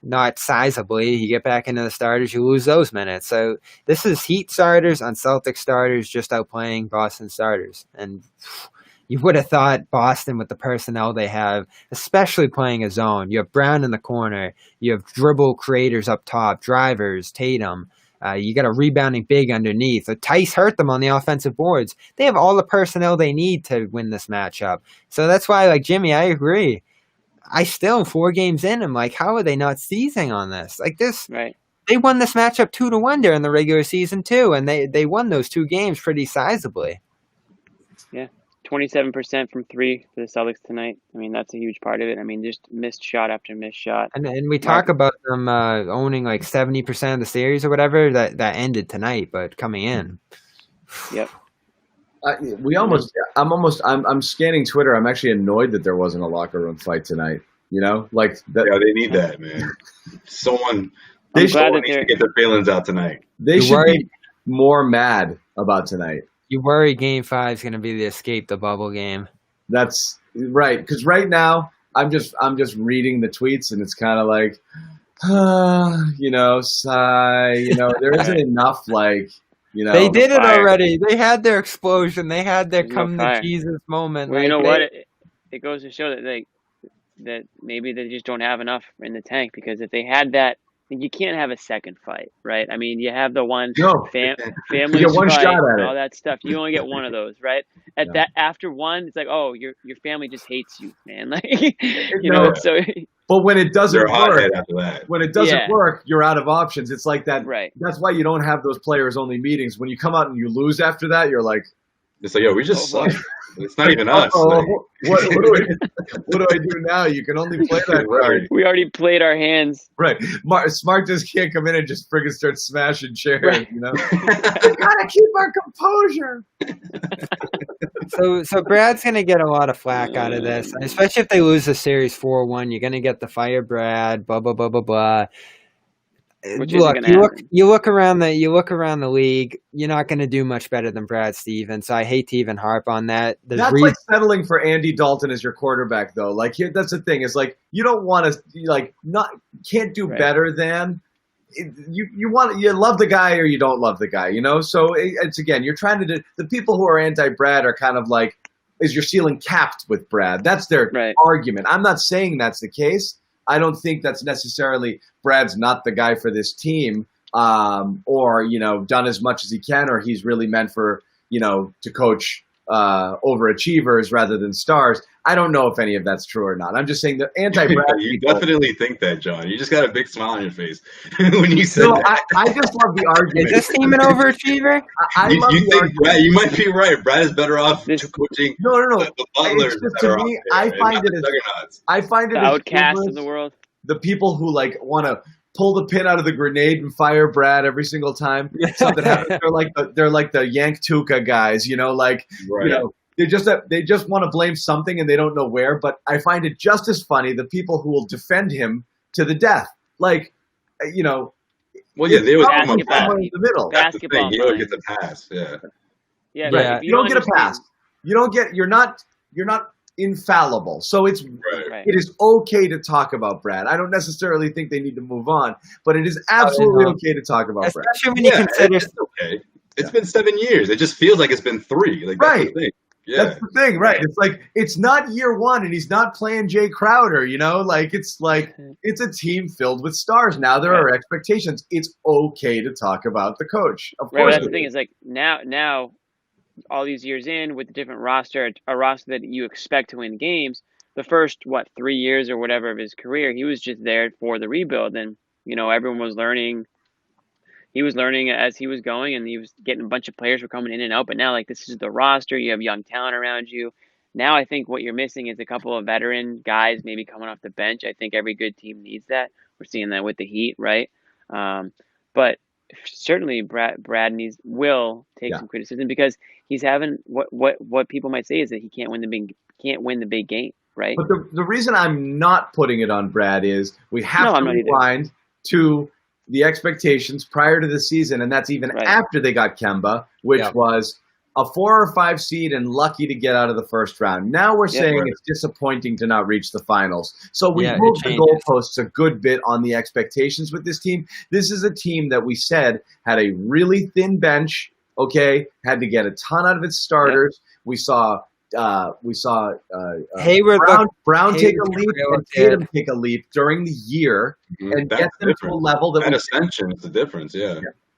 Not sizably. You get back into the starters, you lose those minutes. So this is Heat starters on Celtics starters just outplaying Boston starters, and you would have thought Boston, with the personnel they have, especially playing a zone. You have Brown in the corner. You have dribble creators up top, drivers, Tatum. You got a rebounding big underneath. Tice hurt them on the offensive boards. They have all the personnel they need to win this matchup. So that's why, like Jimmy, I agree. I still, 4 games in, I'm like, how are they not seizing on this? Like this, right? They won this matchup 2-1 during the regular season too, and they won those 2 games pretty sizably. Yeah. 27% from 3 for the Celtics tonight. I mean, that's a huge part of it. I mean, just missed shot after missed shot. And we talk about them owning like 70% of the series or whatever. That ended tonight, but coming in. Yep. I'm scanning Twitter. I'm actually annoyed that there wasn't a locker room fight tonight. Like that. Yeah, they need that, man. I'm glad that needs to get their feelings out tonight. They should be more mad about tonight. You worry Game 5 is going to be the escape the bubble game. That's right, because right now I'm just reading the tweets and it's kind of like, sigh. There isn't enough like You know, They did it fire. already. They had their explosion. They had their There's no come to fire. Jesus moment. Well, you Like, know what? It goes to show that maybe they just don't have enough in the tank, because if they had that, you can't have a second fight, right? I mean, you have the one no, family you get one fight shot and at all it. that stuff. You only get one of those, right? At Yeah. that after one, it's like, oh, your family just hates you, man. Like, you No. know, so But when it doesn't They're a work, hothead after that. when it doesn't Yeah. work, you're out of options. It's like that. Right. That's why you don't have those players only meetings. When you come out and you lose after that, you're like, It's like, yo, we just Oh, boy. suck. It's not even us. oh, Like, what do I do now? You can only play that Right. card. we already played our hands. Right. Smart just can't come in and just friggin' start smashing chairs, Right. you know? We gotta keep our composure. so Brad's gonna get a lot of flack out of this, especially if they lose the series 4-1. You're gonna get the fire Brad, blah blah blah blah blah. Which isn't gonna happen. You look around the league. You're not going to do much better than Brad Stevens. So I hate to even harp on that. That's like settling for Andy Dalton as your quarterback, though. Like, that's the thing. Is like you don't want to can't do Right. better than you love the guy or you don't love the guy, you know. So it's again, you're trying to do. The people who are anti-Brad are kind of like, is your ceiling capped with Brad? That's their Right. argument. I'm not saying that's the case. I don't think that's necessarily Brad's not the guy for this team, or done as much as he can, or he's really meant for to coach overachievers rather than stars. I don't know if any of that's true or not. I'm just saying the anti-Brad You people. definitely think that, John. You just got a big smile on your face when you said No, that. I just love the argument. Is this team an overachiever? I You love the think argument. Brad? You might be right. Brad is better off coaching. No. The Butlers It's just, that to are me, out there, I and find not it the as juggernauts. I find it The as outcasts humorous, of the world. the people who want to pull the pin out of the grenade and fire Brad every single time something happens. They're like the Yank Tuca guys, Right. They just want to blame something and they don't know where. But I find it just as funny the people who will defend him to the death. Like, Well, yeah, they would come up Basketball. somewhere in the middle. That's the thing. Basketball He always minds. gets a pass. Yeah. Yeah, Right. but if You don't get a understand- pass. You're not infallible. So it's Right. it is okay to talk about Brad. I don't necessarily think they need to move on, but it is absolutely okay to talk about Brad. Especially when you consider. It's okay. It's been 7 years. It just feels like it's been 3. Like, that's the thing. Yeah. That's the thing, right? It's like it's not year one, and he's not playing Jay Crowder. It's a team filled with stars. Now there are expectations. It's okay to talk about the coach. Of Right, course, that's the thing is like now, all these years in with a different roster, a roster that you expect to win games. The first 3 years or whatever of his career, he was just there for the rebuild, and everyone was learning. He was learning as he was going, and he was getting a bunch of players were coming in and out. But now, this is the roster. You have young talent around you. Now, I think what you're missing is a couple of veteran guys maybe coming off the bench. I think every good team needs that. We're seeing that with the Heat, right? But certainly, Brad will take some criticism because he's having what people might say is that he can't win the big game, right? But the reason I'm not putting it on Brad is we have to rewind to the expectations prior to the season, and that's even after they got Kemba, which was a 4 or 5 seed and lucky to get out of the first round. Now we're saying it's disappointing to not reach the finals. So we moved the goalposts a good bit on the expectations with this team. This is a team that we said had a really thin bench, had to get a ton out of its starters. We saw Hayward Brown take a leap and Tatum take a leap during the year and get them to a level that ascension is the difference,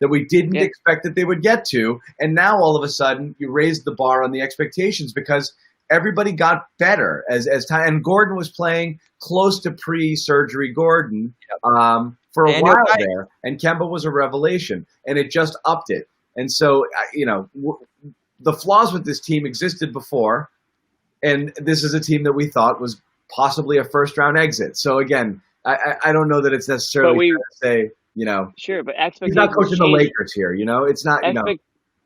that we didn't expect that they would get to. And now all of a sudden you raised the bar on the expectations because everybody got better as time. And Gordon was playing close to pre-surgery Gordon for a while there, and Kemba was a revelation, and it just upped it. And so the flaws with this team existed before, and this is a team that we thought was possibly a first-round exit. So again, I don't know that it's necessarily fair to say, sure, but he's not coaching the Lakers here. It's not.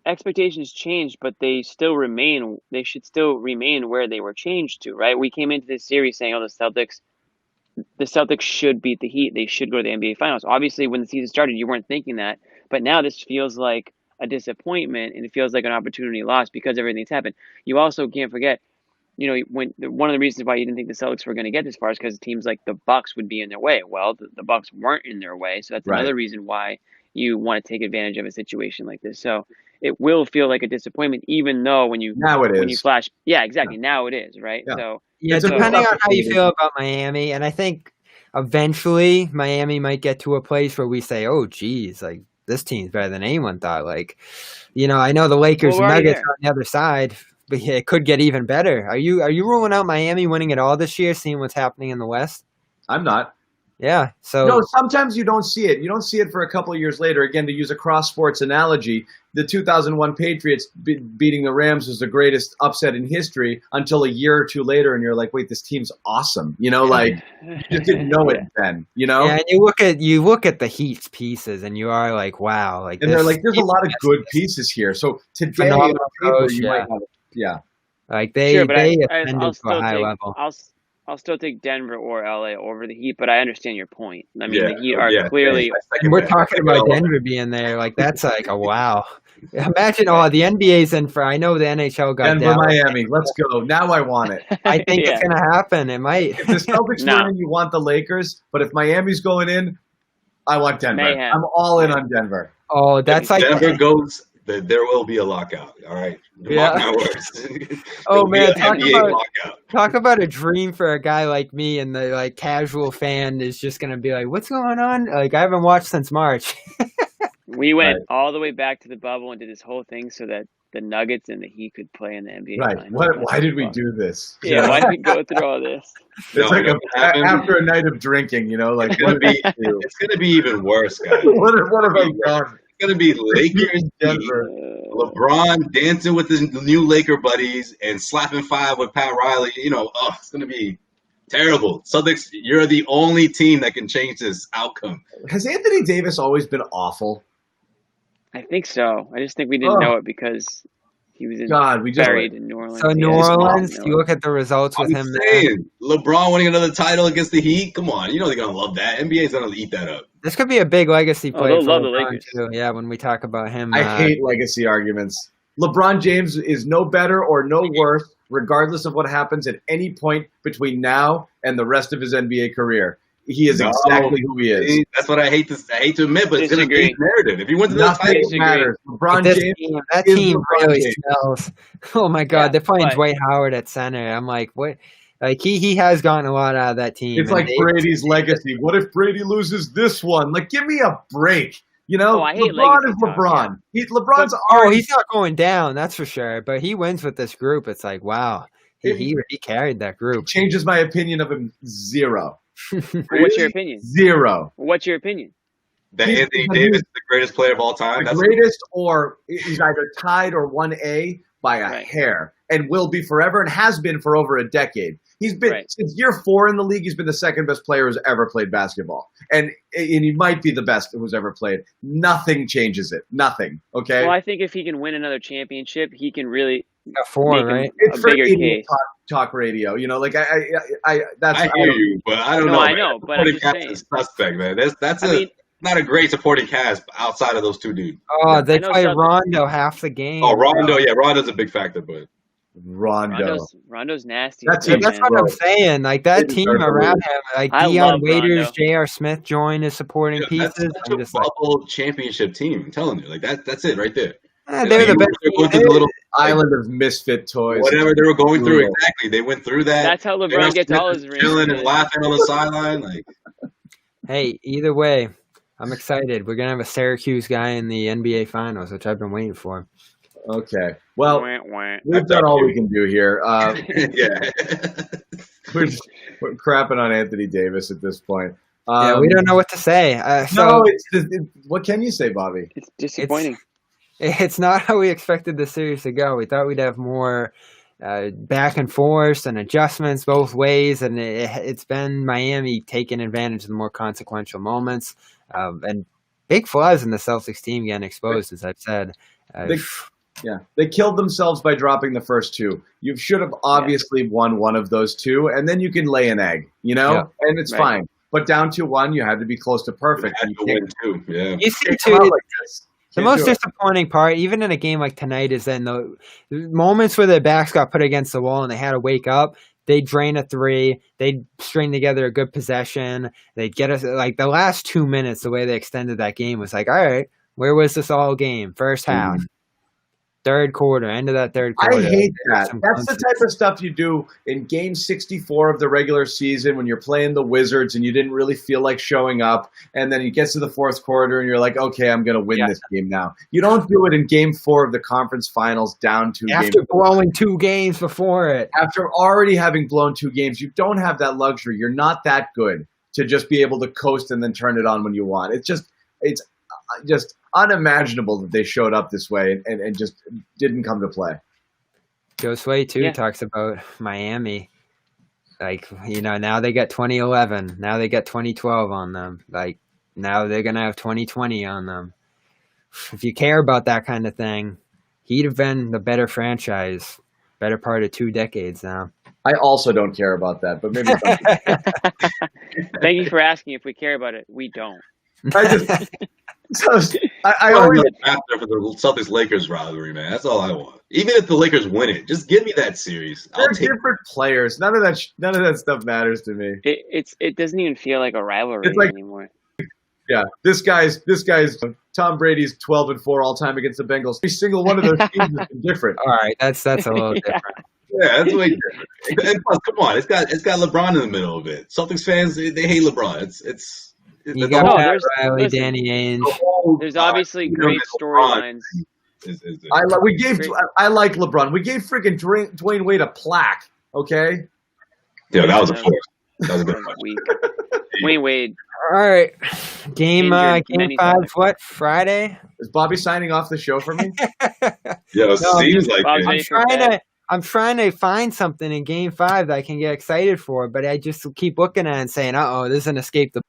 Expectations changed, but they still remain. They should still remain where they were changed to, right? We came into this series saying, "Oh, the Celtics should beat the Heat. They should go to the NBA Finals." Obviously, when the season started, you weren't thinking that, but now this feels like a disappointment, and it feels like an opportunity lost because everything's happened. You also can't forget, when one of the reasons why you didn't think the Celtics were going to get this far is because teams like the Bucks would be in their way. Well, the Bucks weren't in their way, so that's another reason why you want to take advantage of a situation like this. So it will feel like a disappointment, even though when you flash, yeah, exactly. Yeah. Now it is, right? Yeah. So depending on how you feel about Miami, and I think eventually Miami might get to a place where we say, "Oh, geez, like this team's better than anyone thought." Like, I know the Lakers and Nuggets are on the other side, but it could get even better. Are you ruling out Miami winning it all this year, seeing what's happening in the West? I'm not. Yeah. So no, sometimes you don't see it. You don't see it for a couple of years later. Again, to use a cross sports analogy, the 2001 Patriots beating the Rams was the greatest upset in history until a year or two later, and you're like, wait, this team's awesome. Like you just didn't know it then. Yeah, and you look at the Heat's pieces, and you are like, wow, like. And they're like, there's a lot of good pieces here. So today, on paper, you might have, yeah. Like they ascended to a high level. I'll still take Denver or LA over the Heat, but I understand your point. I mean, the Heat are clearly. We're talking about Denver being there. Like that's like a wow. Imagine the NBA's in for. I know the NHL got Denver, Miami. Let's go. Now I want it. I think it's gonna happen. It might. If the Celtics win, you want the Lakers. But if Miami's going in, I want Denver. Mayhem. I'm all in on Denver. Oh, that's like Denver goes. There will be a lockout. All right. Yeah. Mark my words. Oh man, talk about a dream for a guy like me, and the like casual fan is just gonna be like, "What's going on?" Like I haven't watched since March. We went all the way back to the bubble and did this whole thing so that the Nuggets and the Heat could play in the NBA. Right. Why did we do this? Yeah. Why did we go through all this? It's like after a night of drinking, like it's gonna be even worse, guys. What have I done? It's gonna be Lakers, Denver, LeBron dancing with his new Laker buddies and slapping five with Pat Riley. It's gonna be terrible. Celtics, you're the only team that can change this outcome. Has Anthony Davis always been awful? I think so. I just think we didn't know it because he was buried in New Orleans. So New Orleans, you look at the results with him there. LeBron winning another title against the Heat. Come on, they're gonna love that. NBA's gonna eat that up. This could be a big legacy play for love LeBron the Lakers too. Yeah, when we talk about him, I hate legacy arguments. LeBron James is no better or no worse, regardless of what happens at any point between now and the rest of his NBA career. He is exactly who he is. That's what I hate to admit, but it's going to be narrative. If he wins the title, matters. LeBron James, that team really smells. Oh my God, they're playing Dwight Howard at center. I'm like, what? Like he has gotten a lot out of that team. It's like Brady's legacy. What if Brady loses this one? Like, give me a break. I hate LeBron is LeBron. LeBron's he's not going down, that's for sure. But he wins with this group. It's like, wow, he carried that group. Changes my opinion of him zero. What's your opinion? Zero. What's your opinion? That Anthony Davis is the greatest player of all time. The greatest, or he's either tied or 1A by a hair, and will be forever, and has been for over a decade. He's been since year 4 in the league. He's been the second best player who's ever played basketball, and he might be the best who's ever played. Nothing changes it. Nothing. Okay. Well, I think if he can win another championship, he can really right? It's a bigger case. Talk radio. Like I hear you, but I don't know. I know, but I'm just saying. Is suspect, man. That's not a great supporting cast outside of those two dudes. Oh, they play Rondo half the game. Oh, Rondo, Rondo's a big factor, but Rondo's nasty. That's what I'm saying. Like that team around him, like Dion Waiters, J.R. Smith joined as supporting pieces. That's a bubble championship team. I'm telling you, like that's it right there. They're the best. They're going through the little island of misfit toys. Whatever they were going through, exactly. They went through that. That's how LeBron gets all his rings. Chilling and laughing on the sideline, like. Hey, either way, I'm excited. We're gonna have a Syracuse guy in the NBA Finals, which I've been waiting for. Okay. Well, we've done all we can do here. Yeah. We're crapping on Anthony Davis at this point. We don't know what to say. What can you say, Bobby? It's disappointing. It's not how we expected the series to go. We thought we'd have more back and forth and adjustments both ways, and it's been Miami taking advantage of the more consequential moments and big flaws in the Celtics team getting exposed, as I've said. They killed themselves by dropping the first two. You should have obviously won one of those two, and then you can lay an egg, and it's fine. But down 2-1, you had to be close to perfect. You had to win too. Yeah. You see too. The most disappointing part, even in a game like tonight, is then the moments where their backs got put against the wall and they had to wake up. they'd drain a three, they'd string together a good possession, they'd get us like the last 2 minutes. The way they extended that game was like, all right, where was this all game? First half. Third quarter, end of that third quarter. I hate that. That's the type of stuff you do in game 64 of the regular season when you're playing the Wizards and you didn't really feel like showing up. And then it gets to the fourth quarter and you're like, okay, I'm going to win this game now. You don't do it in game 4 of the conference finals down 2 games. After blowing 2 games before it. After already having blown 2 games, you don't have that luxury. You're not that good to just be able to coast and then turn it on when you want. It's just unimaginable that they showed up this way and just didn't come to play. Joe Sway, too, talks about Miami. Like, now they got 2011. Now they got 2012 on them. Like, now they're going to have 2020 on them. If you care about that kind of thing, He'd have been the better franchise, better part of 2 decades now. I also don't care about that, but maybe. Thank you for asking if we care about it. We don't. I always after for the Celtics Lakers rivalry, man. That's all I want. Even if the Lakers win it, just give me that series. They're different players. None of that stuff matters to me. It doesn't even feel like a rivalry anymore. Yeah, this guy's Tom Brady's 12-4 all time against the Bengals. Every single one of those teams is different. All right, that's a little different. Yeah, that's way different. And plus, come on, it's got LeBron in the middle of it. Celtics fans, they hate LeBron. It's you got Pat Riley, Danny Ainge. There's obviously great storylines. I like LeBron. We gave freaking Dwayne Wade a plaque. Okay. Yeah, that was a force. That was a good week. Dwayne Wade. All right, game 5. What, Friday? Is Bobby signing off the show for me? Yeah, it seems like it. I'm trying to find something in game 5 that I can get excited for, but I just keep looking at it and saying, "Uh-oh, this is an escape the."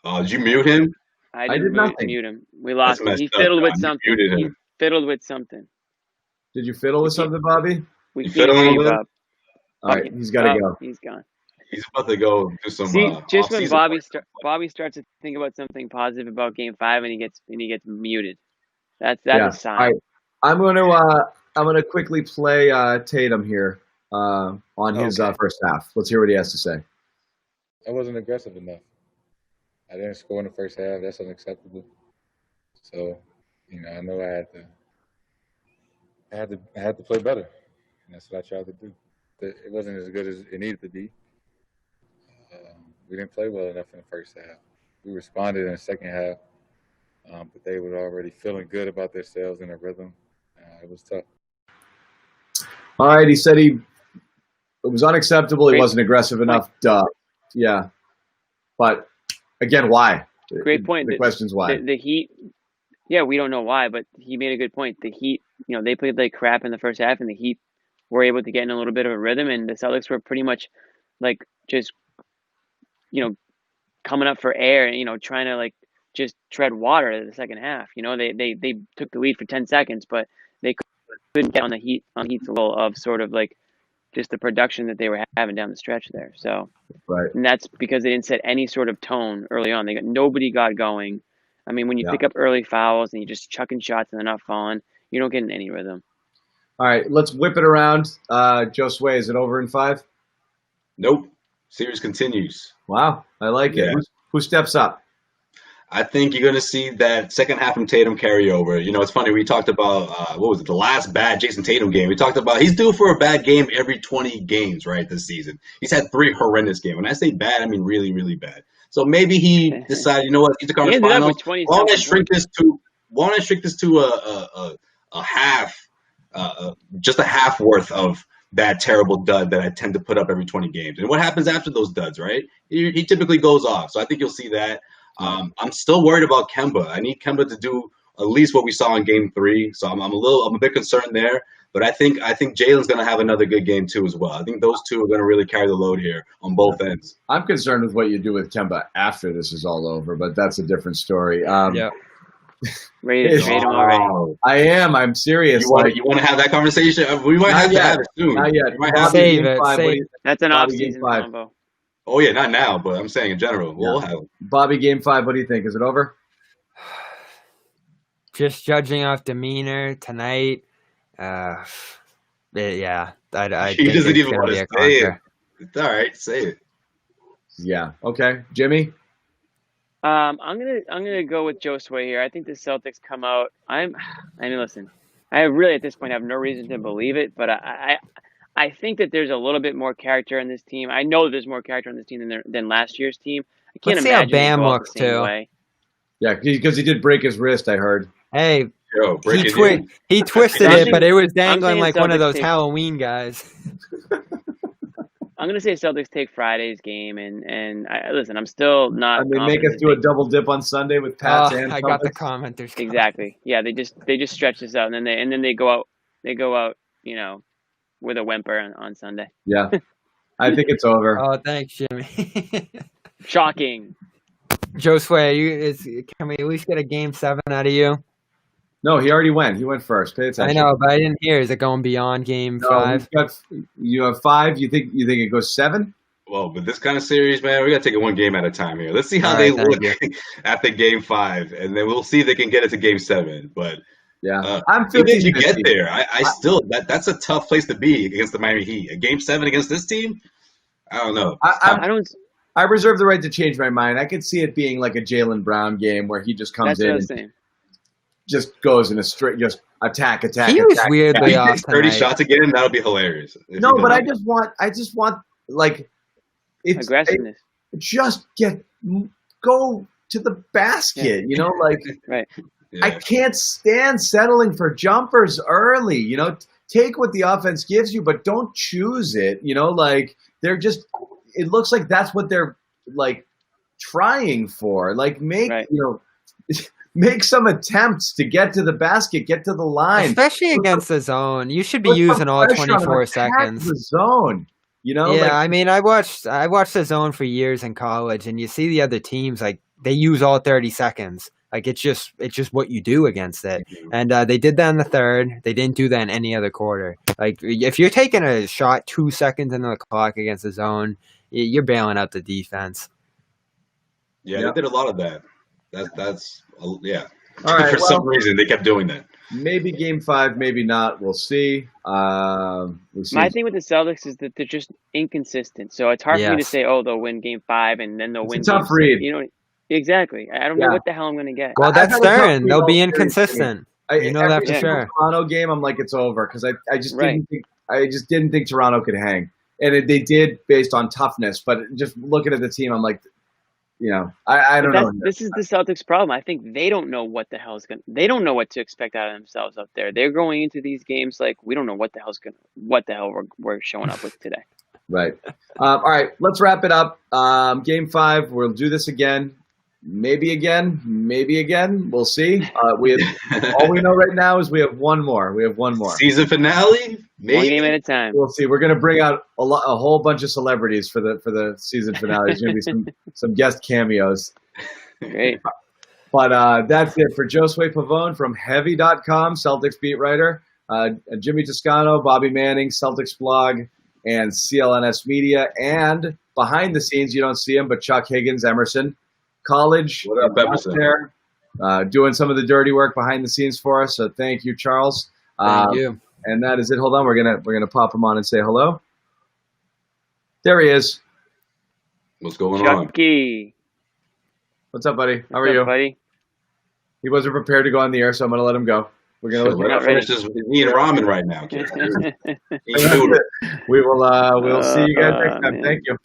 Did you mute him? I did not mute him. We lost him. He fiddled with something. He fiddled with something. Did you fiddle with something, Bobby? We fiddled up. All right, he's got to go. He's gone. He's about to go do some. See, just when Bobby starts to think about something positive about Game 5, and he gets muted. That's a sign. All right. I'm gonna quickly play Tatum here on his first half. Let's hear what he has to say. I wasn't aggressive enough. I didn't score in the first half. That's unacceptable. So, I know I had to play better, and that's what I tried to do. It wasn't as good as it needed to be. We didn't play well enough in the first half. We responded in the second half, but they were already feeling good about themselves and their rhythm. It was tough. All right, he said it was unacceptable. He wasn't aggressive enough. Duh. Yeah. But, again, why? Great point. The question's why. The Heat, we don't know why, but he made a good point. The Heat, they played like crap in the first half, and the Heat were able to get in a little bit of a rhythm, and the Celtics were pretty much like just, coming up for air and, trying to like just tread water in the second half. They took the lead for 10 seconds, but they couldn't get on Heat's level of sort of like just the production that they were having down the stretch there. So, right. And that's because they didn't set any sort of tone early on. Nobody got going. I mean, when you pick up early fouls and you're just chucking shots and they're not falling, you don't get in any rhythm. All right, let's whip it around. Joe Sway, is it over in 5? Nope. Series continues. Wow, I like it. Who steps up? I think you're going to see that second half from Tatum carry over. It's funny. We talked about, the last bad Jason Tatum game. We talked about he's due for a bad game every 20 games, right, this season. He's had 3 horrendous games. When I say bad, I mean really, really bad. So maybe he decided, he's the conference finals. Why don't I shrink this to a half, just a half worth of that terrible dud that I tend to put up every 20 games. And what happens after those duds, right? He typically goes off. So I think you'll see that. I'm still worried about Kemba. I need Kemba to do at least what we saw in Game 3. So I'm a bit concerned there. But I think Jalen's going to have another good game too as well. I think those two are going to really carry the load here on both ends. I'm concerned with what you do with Kemba after this is all over, but that's a different story. Ready to trade him already. I am. I'm serious. You want to have that conversation? We might have to have it soon. Not yet. Save it. That's an off-season combo. Oh, yeah, not now, but I'm saying in general. We'll have it. Bobby, Game 5, what do you think? Is it over? Just judging off demeanor tonight, I He think doesn't it's even going want to to be a say it. conquer. It's all right. Say it. Yeah. Okay. Jimmy? I'm gonna go with Josue here. I think the Celtics come out. I mean, listen, I really at this point have no reason to believe it, but I think that there's a little bit more character in this team. I know there's more character in this team than last year's team. I can't Let's see how imagine they Bam go out the looks, same too. way. Yeah, because he did break his wrist, I heard. Hey, Yo, break he, it in. he twisted I'm it, but saying- it was I'm dangling saying like one of Celtics those take- Halloween guys. I'm gonna say Celtics take Friday's game, and listen, I'm still not. And they make confident us do a double dip on Sunday with Pats and I got the Celtics. commenters. Exactly. Yeah, they just stretch this out, and then they go out. They go out, with a whimper on Sunday. Yeah. I think it's over. Oh, thanks, Jimmy. Shocking. Josue, can we at least get a game 7 out of you? No, he already went. He went first. Pay attention. I know, but I didn't hear. Is it going beyond game No, 5? you have 5. You think it goes 7? Well, but this kind of series, man, we got to take it one game at a time here. Let's see how All they right, look thank after game 5, and then we'll see if they can get it to game 7. But Yeah. I'm even 50. if you get there, I still that's a tough place to be against the Miami Heat. A game 7 against this team, I don't know. I reserve the right to change my mind. I could see it being like a Jaylen Brown game where he just comes That's what I in was and saying. just goes in a straight, just attack. He was weirdly If he off takes 30 tonight. shots again, that'll be hilarious. No, but I just want like it's Aggressiveness. just go to the basket, like Right. Yeah. I can't stand settling for jumpers early, take what the offense gives you, but don't choose it, like they're just, it looks like that's what they're like trying for, like make, Right. make some attempts to get to the basket, get to the line. Especially against the zone. You should be Put some using all pressure on them, 24 attack seconds. the zone, Yeah, like, I mean, I watched the zone for years in college, and you see the other teams, like, they use all 30 seconds. Like, it's just what you do against it. And they did that in the third. They didn't do that in any other quarter. Like, if you're taking a shot 2 seconds into the clock against the zone, you're bailing out the defense. Yeah, Yep. they did a lot of that. That's yeah. All right, For some reason, they kept doing that. maybe game 5, maybe not. We'll see. We'll see. My thing with the Celtics is that they're just inconsistent. So it's hard for me to Yes. say, oh, they'll win game 5 and then they'll It's win. a tough game read. 6. Exactly. I don't know what the hell I'm going to get. Well, that's I've had a tough Stern. read They'll all be series. inconsistent. You know that Every for single sure. Toronto game, I'm like, it's over because I just Right. didn't think Toronto could hang, and they did based on toughness. But just looking at the team, I'm like, I don't know. This is the Celtics' problem. I think they don't know what the hell's going. They don't know what to expect out of themselves up there. They're going into these games like we don't know what the hell we're showing up with today. Right. All right, let's wrap it up. Game 5, we'll do this again. Maybe again. We'll see. All we know right now is we have one more. Season finale, maybe. One game at a time. We'll see. We're gonna bring out a whole bunch of celebrities for the season finale. There's gonna be some guest cameos. Great. But that's it for Josue Pavone from Heavy.com, Celtics beat writer. Jimmy Toscano, Bobby Manning, Celtics blog, and CLNS Media. And behind the scenes, you don't see him, but Chuck Higgins, Emerson College. What up, Emerson? There, doing some of the dirty work behind the scenes for us. So thank you, Charles. Thank you. And that is it. Hold on, we're gonna pop him on and say hello. There he is. What's going on? Chucky. What's up, buddy? How are What's you? up, buddy? He wasn't prepared to go on the air, so I'm gonna let him go. We're gonna We're not ready. finish this eating ramen right now. Kid. we will. We'll see you guys next time. man. Thank you.